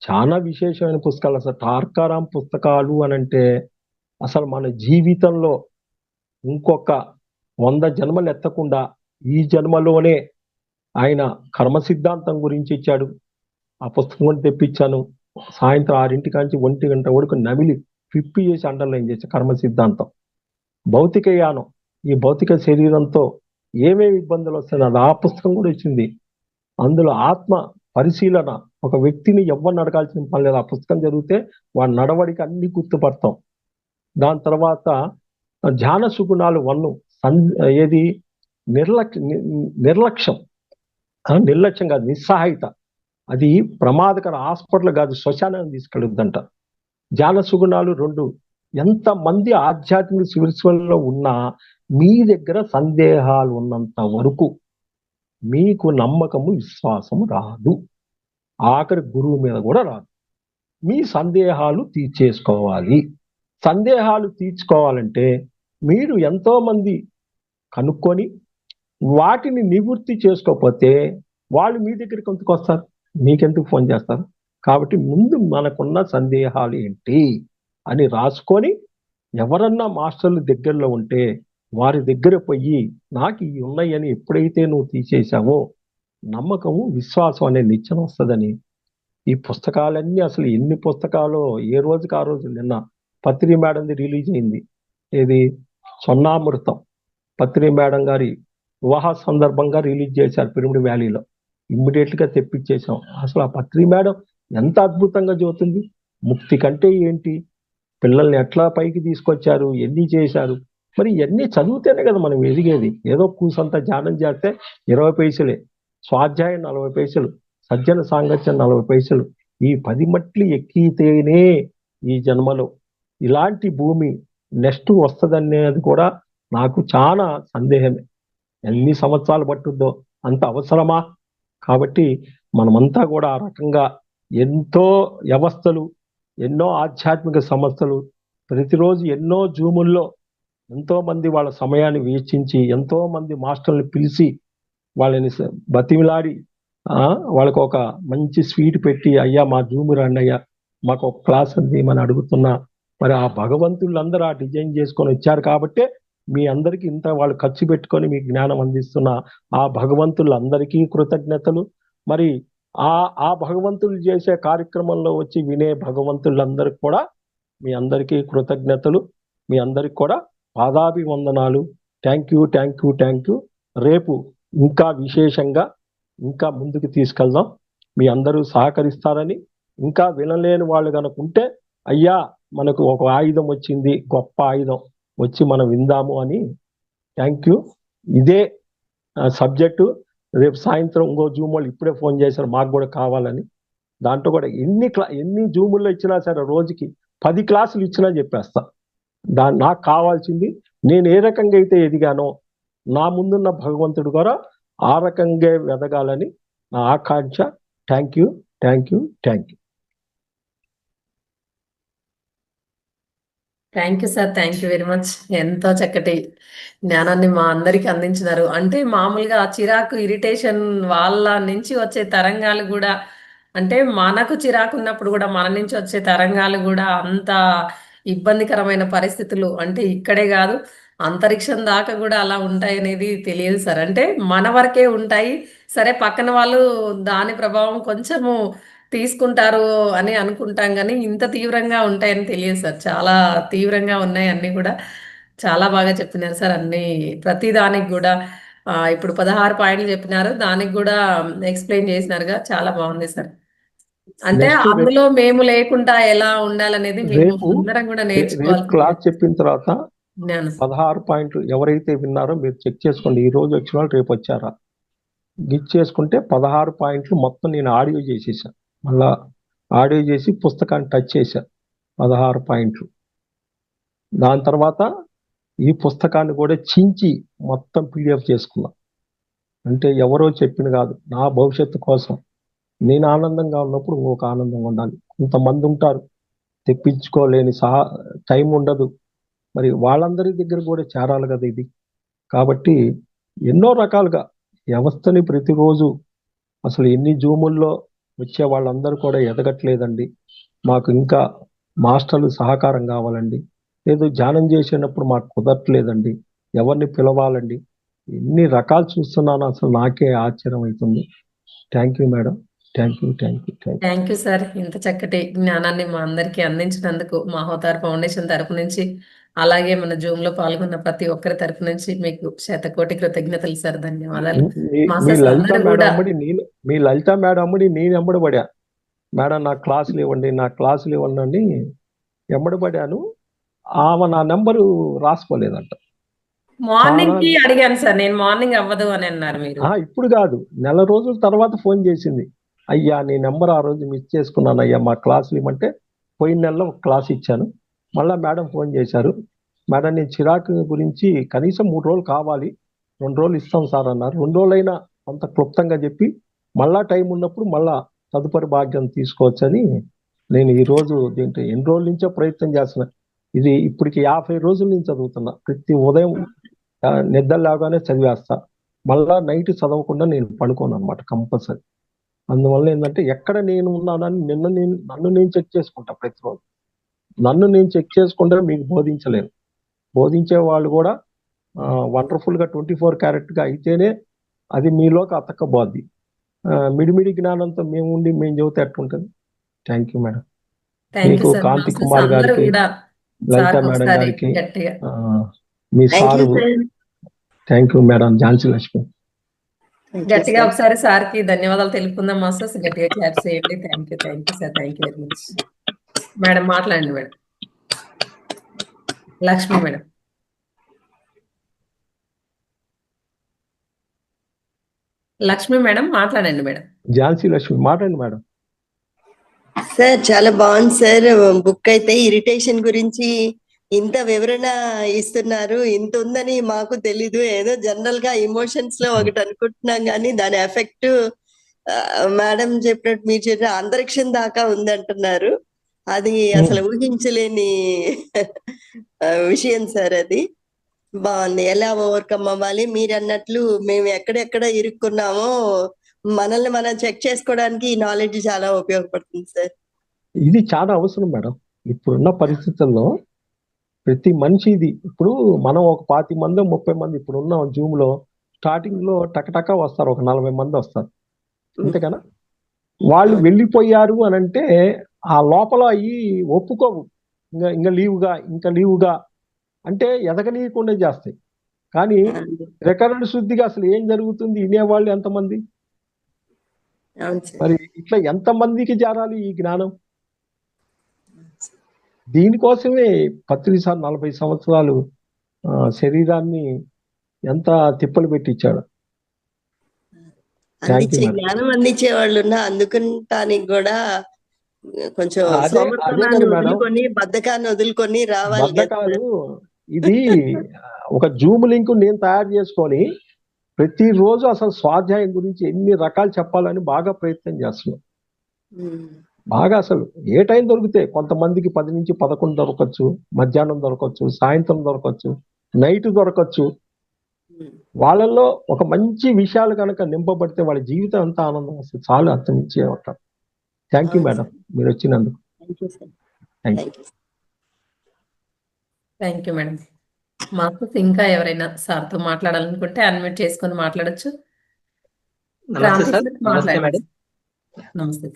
చాలా విశేషమైన పుస్తకాలు. అసలు టార్కారాం పుస్తకాలు అని అంటే అసలు మన జీవితంలో ఇంకొక 100 జన్మలు ఎత్తకుండా ఈ జన్మలోనే ఆయన కర్మ సిద్ధాంతం గురించి ఇచ్చాడు. ఆ పుస్తకం కూడా తెప్పించాను. సాయంత్రం 6 కాంచి 1 గంట వరకు నమిలి ఫిప్పి చేసి అండర్లైన్ చేసి కర్మ సిద్ధాంతం. భౌతిక యానం, ఈ భౌతిక శరీరంతో ఏమేమి ఇబ్బందులు వస్తాయో అది ఆ పుస్తకం కూడా ఇచ్చింది. అందులో ఆత్మ పరిశీలన, ఒక వ్యక్తిని ఎవరిని అడగాల్సిన పని లేదు. ఆ పుస్తకం చదివితే వాడి నడవడికి అన్ని గుర్తుపడతాం. దాని తర్వాత ధ్యాన సుగుణాలు 1, ఏది నిర్లక్ష్యం కాదు, నిస్సహాయత. అది ప్రమాదకర, హాస్పిటల్ కాదు శ్మశానాన్ని తీసుకెళ్ళొద్దంట. ధ్యాన సుగుణాలు 2. ఎంతమంది ఆధ్యాత్మిక స్పిరిచువల్లో ఉన్నా మీ దగ్గర సందేహాలు ఉన్నంత వరకు మీకు నమ్మకము, విశ్వాసము రాదు. ఆఖరి గురువు మీద కూడా రాదు. మీ సందేహాలు తీర్చేసుకోవాలి. సందేహాలు తీర్చుకోవాలంటే మీరు ఎంతో మంది కనుక్కొని వాటిని నివృత్తి చేసుకోకపోతే వాళ్ళు మీ దగ్గరికి ఎందుకు వస్తారు, మీకెందుకు ఫోన్ చేస్తారు? కాబట్టి ముందు మనకున్న సందేహాలు ఏంటి అని రాసుకొని ఎవరన్నా మాస్టర్లు దగ్గరలో ఉంటే వారి దగ్గర పోయి నాకు ఇవి ఉన్నాయని ఎప్పుడైతే నువ్వు తీసేసావో నమ్మకము, విశ్వాసం అనే నిచ్చెన వస్తుందని. ఈ పుస్తకాలన్నీ అసలు ఎన్ని పుస్తకాలు ఏ రోజుకి ఆ రోజు. నిన్న పత్రి మేడంది రిలీజ్ అయింది, ఏది సొన్నామృతం. పత్రి మేడం గారి వివాహ సందర్భంగా రిలీజ్ చేశారు పిరమిడ్ వ్యాలీలో. ఇమ్మీడియట్గా తెప్పించేసాం. అసలు ఆ పత్రి మేడం ఎంత అద్భుతంగా చదువుతుంది. ముక్తి కంటే ఏంటి, పిల్లల్ని ఎట్లా పైకి తీసుకొచ్చారు, ఎన్ని చేశారు. మరి ఇవన్నీ చదివితేనే కదా మనం ఎదిగేది. ఏదో కూసంత ధ్యానం చేస్తే 20 పైసలే, స్వాధ్యాయం 40 పైసలు, సజ్జన సాంగత్యం 40 పైసలు. ఈ 10 మట్లు ఎక్కితేనే ఈ జన్మలో ఇలాంటి భూమి నెక్స్ట్ వస్తుందనేది కూడా నాకు చాలా సందేహమే. ఎన్ని సంవత్సరాలు పట్టుద్దో, అంత అవసరమా? కాబట్టి మనమంతా కూడా ఆ రకంగా ఎంతో వ్యవస్థలు, ఎన్నో ఆధ్యాత్మిక సంస్థలు, ప్రతిరోజు ఎన్నో జూముల్లో ఎంతో మంది వాళ్ళ సమయాన్ని వెచ్చించి ఎంతో మంది మాస్టర్ని పిలిచి వాళ్ళని బతిమిలాడి వాళ్ళకు ఒక మంచి స్వీట్ పెట్టి, అయ్యా మా జూము రండి అయ్యా, మాకు ఒక క్లాస్ అంది అని అడుగుతున్నా. మరి ఆ భగవంతులందరూ ఆ డిజైన్ చేసుకొని వచ్చారు కాబట్టే మీ అందరికీ ఇంత వాళ్ళు ఖర్చు పెట్టుకొని మీకు జ్ఞానం అందిస్తున్న ఆ భగవంతులందరికీ కృతజ్ఞతలు. మరి ఆ ఆ భగవంతులు చేసే కార్యక్రమంలో వచ్చి వినే భగవంతులందరికీ కూడా మీ అందరికీ కృతజ్ఞతలు, మీ అందరికి కూడా పాదాభివందనాలు. Thank you, thank you, thank you. రేపు ఇంకా విశేషంగా ఇంకా ముందుకు తీసుకెళ్దాం. మీ అందరూ సహకరిస్తారని, ఇంకా వినలేని వాళ్ళు కనుక ఉంటే, అయ్యా మనకు ఒక ఆయుధం వచ్చింది, గొప్ప ఆయుధం వచ్చి మనం విందాము అని. Thank you. ఇదే సబ్జెక్టు రేపు సాయంత్రం ఇంకో జూమ్ వాళ్ళు ఇప్పుడే ఫోన్ చేశారు మాకు కూడా కావాలని. దాంట్లో కూడా ఎన్ని జూముల్లో ఇచ్చినా సరే రోజుకి 10 క్లాసులు ఇచ్చినా చెప్పేస్తా. నాకు కావాల్సింది నేను ఏ రకంగా అయితే ఎదిగానో నా ముందున్న భగవంతుడు కూడా ఆ రకంగా ఎదగాలని నా ఆకాంక్ష. Thank you, thank you, thank you. Thank you sir, thank you very much. ఎంతో చక్కటి జ్ఞానాన్ని మా అందరికి అందించినారు. అంటే మామూలుగా చిరాకు, ఇరిటేషన్ వాళ్ళ నుంచి వచ్చే తరంగాలు కూడా, అంటే మనకు చిరాకు ఉన్నప్పుడు కూడా మన నుంచి వచ్చే తరంగాలు కూడా అంత ఇబ్బందికరమైన పరిస్థితులు, అంటే ఇక్కడే కాదు అంతరిక్షం దాకా కూడా అలా ఉంటాయి అనేది తెలియదు సార్. అంటే మన వరకే ఉంటాయి సరే, పక్కన వాళ్ళు దాని ప్రభావం కొంచెము తీసుకుంటారు అని అనుకుంటాం, కానీ ఇంత తీవ్రంగా ఉంటాయని తెలియదు సార్. చాలా తీవ్రంగా ఉన్నాయి అన్ని కూడా. చాలా బాగా చెప్పినారు సార్ అన్ని, ప్రతి దానికి కూడా. ఇప్పుడు 16 పాయింట్లు చెప్పినారు, దానికి కూడా ఎక్స్ప్లెయిన్ చేసినారుగా, చాలా బాగుంది సార్. అంటే నెక్స్ట్ అందులో మేము లేకుండా ఎలా ఉండాలనేది మేము రేపు అందరం కూడా రేపు నేర్చుకోవాలి. క్లాస్ చెప్పిన తర్వాత జ్ఞానం 16 పాయింట్లు ఎవరైతే విన్నారో మీరు చెక్ చేసుకోండి. ఈ రోజు వచ్చిన వాళ్ళు రేపు వచ్చారా గిచ్ చేసుకుంటే 16 పాయింట్లు మొత్తం నేను ఆడియో చేసేసాను. మళ్ళా ఆడియో చేసి పుస్తకాన్ని టచ్ చేశాను 16 పాయింట్లు. దాని తర్వాత ఈ పుస్తకాన్ని కూడా చించి మొత్తం పీడిఎఫ్ చేసుకున్నా. అంటే ఎవరో చెప్పింది కాదు, నా భవిష్యత్తు కోసం. నేను ఆనందంగా ఉన్నప్పుడు ఇంకొక ఆనందంగా ఉండాలి. కొంతమంది ఉంటారు తెప్పించుకోలేని టైం ఉండదు, మరి వాళ్ళందరి దగ్గర కూడా చేరాలి కదా ఇది. కాబట్టి ఎన్నో రకాలుగా వ్యవస్థని ప్రతిరోజు అసలు ఎన్ని జూముల్లో వచ్చే వాళ్ళందరూ కూడా ఎదగట్లేదండి. మాకు ఇంకా మాస్టర్లు సహకారం కావాలండి, లేదు ధ్యానం చేసేటప్పుడు మాకు కుదరట్లేదండి, ఎవరిని పిలవాలండి. ఎన్ని రకాలు చూస్తున్నాను, అసలు నాకే ఆశ్చర్యం అవుతుంది. Thank you madam, thank you, thank you, thank you. Thank you sir. ఇంత చక్కటి జ్ఞానాన్ని మా అందరికీ అందించినందుకు మా హోతార్ ఫౌండేషన్ తరపు నుంచి, అలాగే మన జూమ్ లో పాల్గొన్న ప్రతి ఒక్కరి తరపు నుంచి మీకు శతకోటి కృతజ్ఞతలు సార్. ధన్యవాదాలు. మీ మాస్టర్స్ లలిత అందరూ మేడం కూడా అమ్మడి మీ లలిత మేడం అమ్మడి నేను ఎంబడబడా. మేడం నా క్లాసులు ఇవ్వండి, నా క్లాసులు ఇవ్వండి అని ఎంబడబడాను. ఆమె నా నెంబరు రాసుకోలేదంట. మార్నింగ్ చాలా కి అడిగాను సార్ నేను, మార్నింగ్ అవ్వదు అని అన్నారు మీరు. ఇప్పుడు కాదు, నెల రోజుల తర్వాత ఫోన్ చేసింది. అయ్యా నీ నెంబర్ ఆ రోజు మిస్ చేసుకున్నాను అయ్యా, మా క్లాసులు ఇవ్వమంటే పోయిన నెలలో ఒక క్లాస్ ఇచ్చాను. మళ్ళీ మేడం ఫోన్ చేశారు, మేడం నేను చిరాకు గురించి కనీసం 3 రోజులు కావాలి, 2 రోజులు ఇస్తాం సార్ అన్నారు. 2 రోజులైనా అంత క్లుప్తంగా చెప్పి మళ్ళా టైం ఉన్నప్పుడు మళ్ళా తదుపరి భాగ్యం తీసుకోవచ్చని నేను ఈరోజు దీంట్లో ఎన్ని రోజుల నుంచో ప్రయత్నం చేస్తున్నా. ఇది ఇప్పటికి 50 రోజుల నుంచి చదువుతున్నా. ప్రతి ఉదయం నిద్ర లేవగానే చదివేస్తా, మళ్ళా నైట్ చదవకుండా నేను పడుకోను అనమాట కంపల్సరీ. అందువల్ల ఏంటంటే ఎక్కడ నేను ఉన్నానని నన్ను నేను చెక్ చేసుకుంటా ప్రతిరోజు. నన్ను నేను చెక్ చేసుకుంటే మీకు బోధించలేను. బోధించే వాళ్ళు కూడా వండర్ఫుల్గా 24 క్యారెట్గా అయితేనే అది మీలోకి అతక్కబోద్ది. మిడిమిడి జ్ఞానంతో మేము ఉండి మేము చెబితే ఎట్లుంటుంది. Thank you madam. మీకు కాంతి కుమార్ గారికి, లలిత మేడం గారికి, మీ sir, thank you madam Jhansi Lakshmi. గట్టిగా ఒకసారి సార్ కి ధన్యవాదాలు తెలుపుకుందాం మాస్టర్స్. గట్టిగా క్లాప్ చేయండి. Thank you sir, thank you very much. Madam మాట్లాడండి madam. Lakshmi madam. Lakshmi madam మాట్లాడండి మేడం. ఝాన్సీ లక్ష్మి మాట్లాడండి మేడం. సార్ చాలా బాగుంది సార్. బుక్ అయితే ఇరిటేషన్ గురించి ఇంత వివరణ ఇస్తున్నారు. ఇంత ఉందని మాకు తెలీదు. ఏదో జనరల్ గా ఎమోషన్స్ లో ఒకటి అనుకుంటున్నాం, కానీ దాని ఎఫెక్ట్ మేడం చెప్పినట్టు మీరు చెప్పిన అంతరిక్షం దాకా ఉందంటున్నారు. అది అసలు ఊహించలేని విషయం సార్. అది బాగుంది. ఎలా ఓవర్కమ్ అవ్వాలి మీరు అన్నట్లు, మేము ఎక్కడెక్కడ ఇరుక్కున్నామో మనల్ని మనం చెక్ చేసుకోవడానికి ఈ నాలెడ్జ్ చాలా ఉపయోగపడుతుంది సార్. ఇది చాలా అవసరం మేడం ఇప్పుడున్న పరిస్థితుల్లో. ప్రతి మనిషి ఇది ఇప్పుడు మనం ఒక 25 మంది 30 మంది ఇప్పుడు ఉన్న జూమ్ లో స్టార్టింగ్ లో టకటక వస్తారు, ఒక 40 మంది వస్తారు అంతేకనా. వాళ్ళు వెళ్ళిపోయారు అని అంటే ఆ లోపల అవి ఒప్పుకోవు, ఇంకా లీవుగా అంటే ఎదగనీయకుండా చేస్తాయి. కానీ రికరెంట్ శుద్ధిగా అసలు ఏం జరుగుతుంది వినేవాళ్ళు ఎంతమంది? అవును సార్. మరి ఇట్లా ఎంతమందికి చేరాలి ఈ జ్ఞానం? దీనికోసమే పత్రిసారి 40 సంవత్సరాలు శరీరాన్ని ఎంత తిప్పలు పెట్టించాడు. అందించే మేడం. జ్ఞానం అందించే వాళ్ళు ఉన్నా అందుకుంటానికి కూడా కొంచెం అదే సోమర్పణాన్ని కదా మేడం, వదులుకొని బద్ధకాన్ని వదులుకొని రావాలి కదా బద్ధకాలు. సార్. ఇది ఒక జూమ్ లింక్ నేను తయారు చేసుకొని ప్రతిరోజు అసలు స్వాధ్యాయం గురించి ఎన్ని రకాలు చెప్పాలని బాగా ప్రయత్నం చేస్తున్నాం. ఉమ్. బాగా అసలు ఏ టైం దొరికితే కొంతమందికి 10 నుంచి 11 దొరకచ్చు, మధ్యాహ్నం దొరకచ్చు, సాయంత్రం దొరకచ్చు, నైట్ దొరకచ్చు. ఉమ్. వాళ్ళల్లో ఒక మంచి విషయాలు కనుక నింపబడితే వాళ్ళ జీవితం అంతా ఆనందం వస్తుంది. చాలు అర్థం ఇచ్చే ఉంటారు. థ్యాంక్ యూ అవును మేడం, మీరు వచ్చినందుకు. Thank you sir. Thank you. Thank you. Thank you madam. మాకు ఇంకా ఎవరైనా సార్తో మాట్లాడాలనుకుంటే అన్మ్యూట్ చేసుకొని మాట్లాడొచ్చు. నమస్తే క్రాంతి సార్. సార్ నమస్తే మాట్లాడండి. మేడం. నమస్తే.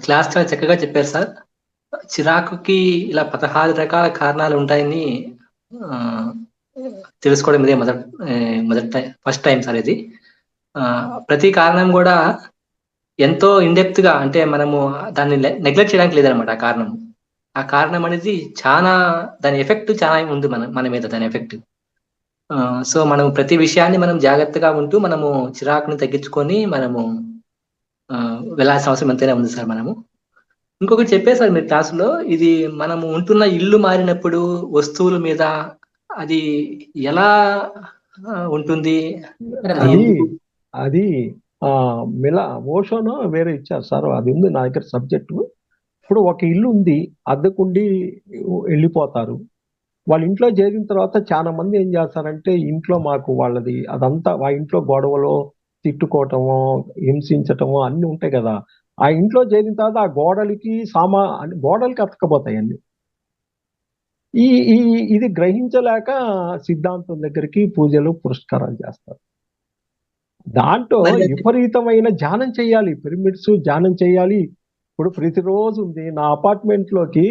క్లాస్ చాలా చక్కగా చెప్పారు సార్. చిరాకుకి ఇలా 16 రకాల కారణాలు ఉంటాయని ఆ, తెలుసుకోవడం ఇదే ఫస్ట్ టైం సార్ ఇది. ప్రతి కారణం కూడా ఎంతో ఇండెప్త్ గా, అంటే మనము దాన్ని నెగ్లెక్ట్ చేయడానికి లేదనమాట. ఆ కారణం అనేది చాలా, దాని ఎఫెక్ట్ చాలా ఉంది మన మీద, దాని ఎఫెక్ట్. సో మనం ప్రతి విషయాన్ని మనం జాగ్రత్తగా ఉంటూ మనము చిరాకుని తగ్గించుకొని మనము వెళ్ళాల్సిన అవసరం ఎంతైనా ఉంది సార్. మనము ఇంకొకటి చెప్పారు సార్ మీరు క్లాసులో, ఇది మనము ఉంటున్న ఇల్లు మారినప్పుడు వస్తువుల మీద అది ఎలా ఉంటుంది, అది అది ఓషోనో వేరే ఇచ్చారు సార్, అది ఉంది నా దగ్గర సబ్జెక్టు. ఇప్పుడు ఒక ఇల్లు ఉంది, అద్దెకుండి వెళ్ళిపోతారు. వాళ్ళ ఇంట్లో చేరిన తర్వాత చాలా మంది ఏం చేస్తారంటే, ఇంట్లో మాకు వాళ్ళది అదంతా ఆ ఇంట్లో గొడవలో తిట్టుకోవటము, హింసించటము అన్ని ఉంటాయి కదా. ఆ ఇంట్లో చేరిన తర్వాత ఆ గోడలకి అతకపోతాయి అన్ని. ఈ ఈ ఇది గ్రహించలేక సిద్ధాంతం దగ్గరికి పూజలు పురస్కారాలు చేస్తారు. దాంట్లో విపరీతమైన ధ్యానం చేయాలి, పిరమిడ్స్ ధ్యానం చేయాలి. ఇప్పుడు ప్రతిరోజు ఉంది నా అపార్ట్మెంట్ లోకి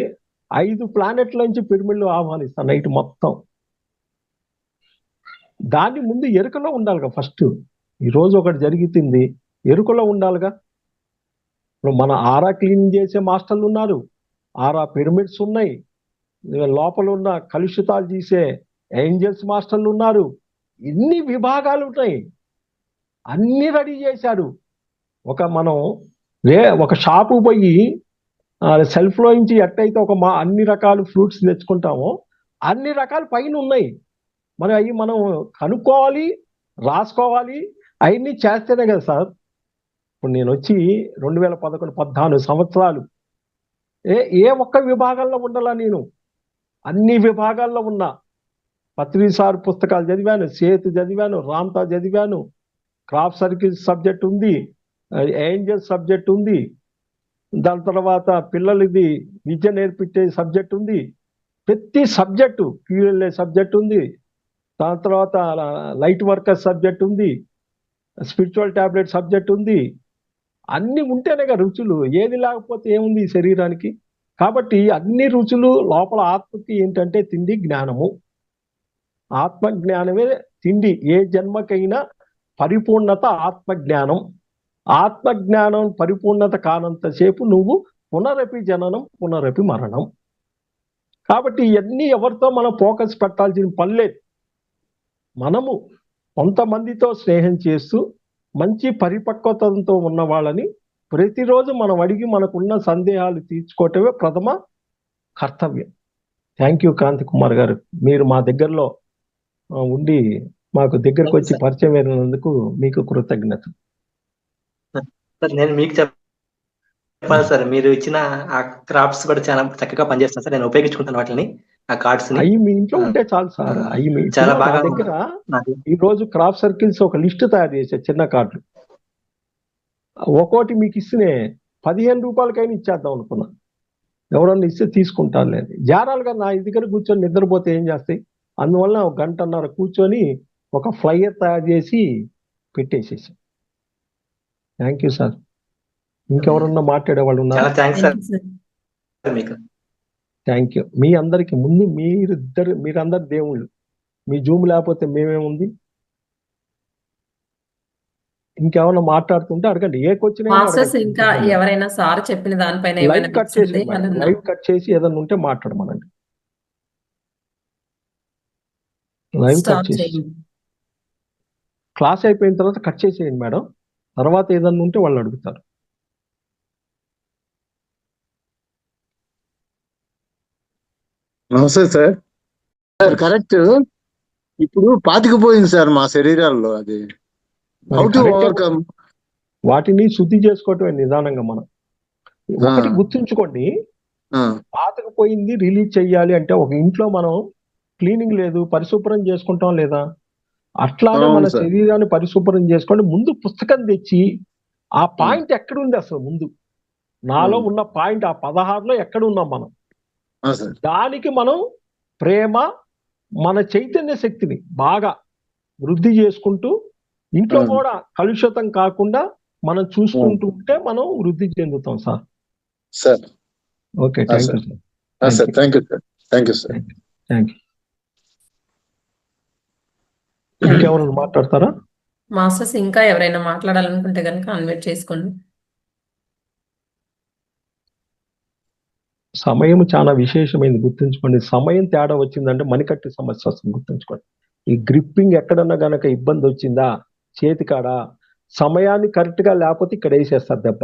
5 ప్లానెట్ల నుంచి పిరమిడ్లు ఆహ్వానిస్తాను నైట్ మొత్తం. దాని ముందు ఎరుకలో ఉండాలిగా ఫస్ట్. ఈ రోజు ఒకటి జరుగుతుంది, ఎరుకలో ఉండాలిగా. ఇప్పుడు మన ఆరా క్లీనింగ్ చేసే మాస్టర్లు ఉన్నారు, ఆరా పిరమిడ్స్ ఉన్నాయి, లోపల ఉన్న కలుషితాలు తీసే ఏంజల్స్ మాస్టర్లు ఉన్నారు, ఇన్ని విభాగాలు ఉన్నాయి, అన్ని రెడీ చేశాడు. మనం ఒక షాపు పోయి సెల్ఫ్లో నుంచి ఎట్టయితే అన్ని రకాల ఫ్రూట్స్ తెచ్చుకుంటామో అన్ని రకాల పైన ఉన్నాయి. మరి అవి మనం కనుక్కోవాలి, రాసుకోవాలి, అవన్నీ చేస్తేనే కదా సార్. ఇప్పుడు నేను వచ్చి 2011 14 సంవత్సరాలు ఏ ఒక్క విభాగంలో ఉండాలా? నేను అన్ని విభాగాల్లో ఉన్నా. పత్రిసార్ పుస్తకాలు చదివాను, సేతు చదివాను, రామ్తా చదివాను, క్రాప్ సర్కిల్స్ సబ్జెక్ట్ ఉంది, ఏంజల్ సబ్జెక్ట్ ఉంది, దాని తర్వాత పిల్లలది విద్య నేర్పించే సబ్జెక్ట్ ఉంది, ప్రతి సబ్జెక్టు క్యూఎల్ఏ సబ్జెక్ట్ ఉంది, దాని తర్వాత లైట్ వర్కర్ సబ్జెక్ట్ ఉంది, స్పిరిచువల్ టాబ్లెట్ సబ్జెక్ట్ ఉంది. అన్ని ఉంటేనేగా రుచులు, ఏది లేకపోతే ఏముంది ఈ శరీరానికి? కాబట్టి అన్ని రుచులు లోపల ఆత్మకి ఏంటంటే తిండి జ్ఞానము. ఆత్మ జ్ఞానమే తిండి. ఏ జన్మకైనా పరిపూర్ణత ఆత్మజ్ఞానం. ఆత్మజ్ఞానం పరిపూర్ణత కానంతసేపు నువ్వు పునరపి జననం, పునరపి మరణం. కాబట్టి ఇవన్నీ ఎవరితో మనం ఫోకస్ పెట్టాల్సిన పనిలేదు. మనము కొంతమందితో స్నేహం చేస్తూ మంచి పరిపక్వతతో ఉన్న వాళ్ళని ప్రతిరోజు మనం అడిగి మనకున్న సందేహాలు తీర్చుకోవటమే ప్రథమ కర్తవ్యం. థ్యాంక్ యూ క్రాంతి కుమార్ గారు, మీరు మా దగ్గరలో ఉండి మాకు దగ్గరకు వచ్చి పరిచయం అయినందుకు మీకు కృతజ్ఞత. నేను మీకు చెప్పాలి సార్, మీరు ఇచ్చిన ఆ క్రాఫ్ట్స్ కూడా చాలా చక్కగా పనిచేస్తాను సార్. నేను ఉపయోగించుకుంటాను వాటిని, ఆ కార్డ్స్ ని. అవి మీ ఇంట్లో ఉంటే చాలు సార్. అవి చాలా బాగా దగ్గర ఈ రోజు క్రాఫ్ట్ సర్కిల్స్ ఒక లిస్ట్ తయారు చేసే చిన్న కార్డులు, ఒక్కోటి మీకు ఇస్తే 15 రూపాయలకైనా ఇచ్చేద్దాం అనుకున్నా. ఎవరన్నా ఇస్తే తీసుకుంటారు. లేదు జారాలుగా నా దగ్గర కూర్చొని నిద్రపోతే ఏం చేస్తాయి? అందువల్ల 1 గంటన్నర కూర్చొని ఒక ఫ్లైయర్ తయారు చేసి పెట్టేసేసి. Thank you sir. ఇంకెవరన్నా మాట్లాడే వాళ్ళు ఉన్నారా? చాలా thanks thank you sir. Sir మీకు. Thank you. మీ అందరికి ముందు మీరందరు దేవుళ్ళు. మీ జూమ్ లేకపోతే మేమేముంది? ఇంకేమన్నా మాట్లాడుతుంటే అడగండి. ఏ క్వశ్చన్ మాస్టర్స్ ఇంకా ఎవరైనా సార్ చెప్పిన దానిపైన లైవ్ ఏమైనా కట్ చేసి సందేహాలున్నా లైవ్ కట్ చేసి ఏదన్నా ఉంటే మాట్లాడమనండి. లైవ్ కట్ స్టాప్ చేసి చేయండి. క్లాస్ అయిపోయిన తర్వాత కట్ చేసేయండి మేడం. తర్వాత ఏదన్నా ఉంటే వాళ్ళు అడుగుతారు. నమస్తే సార్. Sir correct. ఇప్పుడు పాతికిపోయింది సార్ మా శరీరాల్లో అది. How to Correct. ఓవర్కమ్? వాటిని శుద్ధి చేసుకోవటమే నిదానంగా మనం. ఒకటి గుర్తుంచుకోండి, పాతకపోయింది రిలీజ్ చెయ్యాలి అంటే ఒక ఇంట్లో మనం క్లీనింగ్ లేదు, పరిశుభ్రం చేసుకుంటాం లేదా? అట్లానే అవును మన సార్. శరీరాన్ని పరిశుభ్రం చేసుకోండి. ముందు పుస్తకం తెచ్చి ఆ పాయింట్ ఎక్కడుంది అసలు ముందు నాలో ఉన్న పాయింట్ ఆ 16లో ఎక్కడ ఉన్నాం మనం, సార్ దానికి మనం ప్రేమ మన చైతన్య శక్తిని బాగా వృద్ధి చేసుకుంటూ ఇంట్లో కూడా కలుషితం కాకుండా మనం చూసుకుంటూ ఉంటే మనం వృద్ధి చెందుతాం sir. Sir okay, thank you sir. Sir thank you sir. Thank you sir. Thank you. ఇంకెవరు మాట్లాడతారా? మాస్టర్స్ ఇంకా ఎవరైనా మాట్లాడాలనుకుంటే కనుక అన్మ్యూట్ చేసుకోండి. సమయం చాలా విశేషమైనది, గుర్తుంచుకోండి. సమయం తేడా వచ్చిందంటే మణికట్టు సమస్య వస్తుంది, గుర్తుంచుకోండి. ఈ గ్రిప్పింగ్ ఎక్కడన్నా గనక ఇబ్బంది వచ్చిందా చేతికాడ, సమయాన్ని కరెక్ట్ గా లేకపోతే ఇక్కడ వేసేస్తారు దెబ్బ.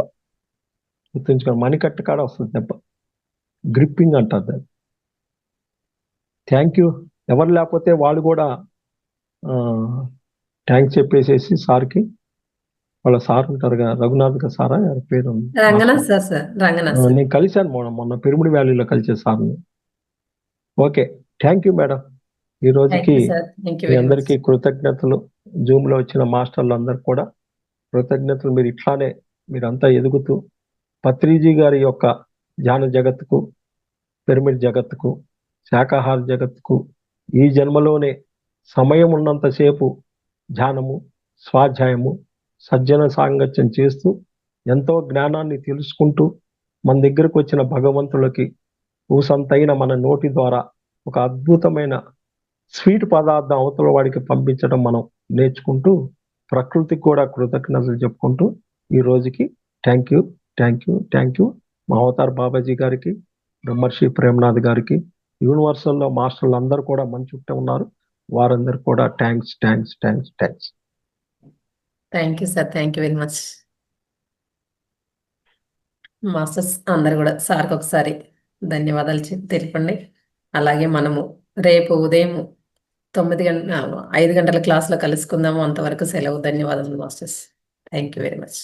గుర్తుంచుకోండి, మణికట్టు కాడ వస్తుంది దెబ్బ. గ్రిప్పింగ్ అంటారు దాన్ని. Thank you. ఎవరు లేకపోతే వాళ్ళు కూడా థ్యాంక్స్ చెప్పేసేసి సార్కి. వాళ్ళ సార్ ఉంటారు కదా, రఘునాథ్ గా సారా ఎవరి పేరు ఉంది? Ranganath sir Ranganath sir. నేను కలిశాను మొన్న పిరమిడ్ వ్యాలీలో కలిసే సార్ని. Okay, thank you madam. ఈ థ్యాంక్ రోజుకి you sir. Thank you me very much. అందరికీ కృతజ్ఞతలు. జూమ్ లో వచ్చిన మాస్టర్లు అందరు కూడా కృతజ్ఞతలు. మీరు ఇట్లానే మీరంతా ఎదుగుతూ పత్రిజీ గారి యొక్క ధ్యాన జగత్తుకు, పిరమిడ్ జగత్తుకు, శాకాహార జగత్తుకు ఈ జన్మలోనే సమయం ఉన్నంతసేపు ధ్యానము, స్వాధ్యాయము, సజ్జన సాంగత్యం చేస్తూ ఎంతో జ్ఞానాన్ని తెలుసుకుంటూ మన దగ్గరకు వచ్చిన భగవంతులకి ఊసంతైన మన నోటి ద్వారా ఒక అద్భుతమైన స్వీట్ పదార్థం అవతల వాడికి పంపించడం మనం నేర్చుకుంటూ ప్రకృతికి కూడా కృతజ్ఞతలు చెప్పుకుంటూ ఈ రోజుకి thank you, thank you, thank you. మా అవతార్ బాబాజీ గారికి, బ్రహ్మర్షి ప్రేమనాథ్ గారికి, యూనివర్సల్లో మాస్టర్లు అందరూ కూడా మన చుట్టూ ఉన్నారు. వారందరూ కూడా thanks, thanks, thanks, thanks. Thank you sir. Thank you very much. Masters అందరు కూడా సార్కి ఒకసారి ధన్యవాదాలు తెలపండి. అలాగే మనము రేపు ఉదయం 5 గంటల క్లాస్లో కలుసుకుందాము. అంతవరకు సెలవు. ధన్యవాదాలు masters. Thank you very much.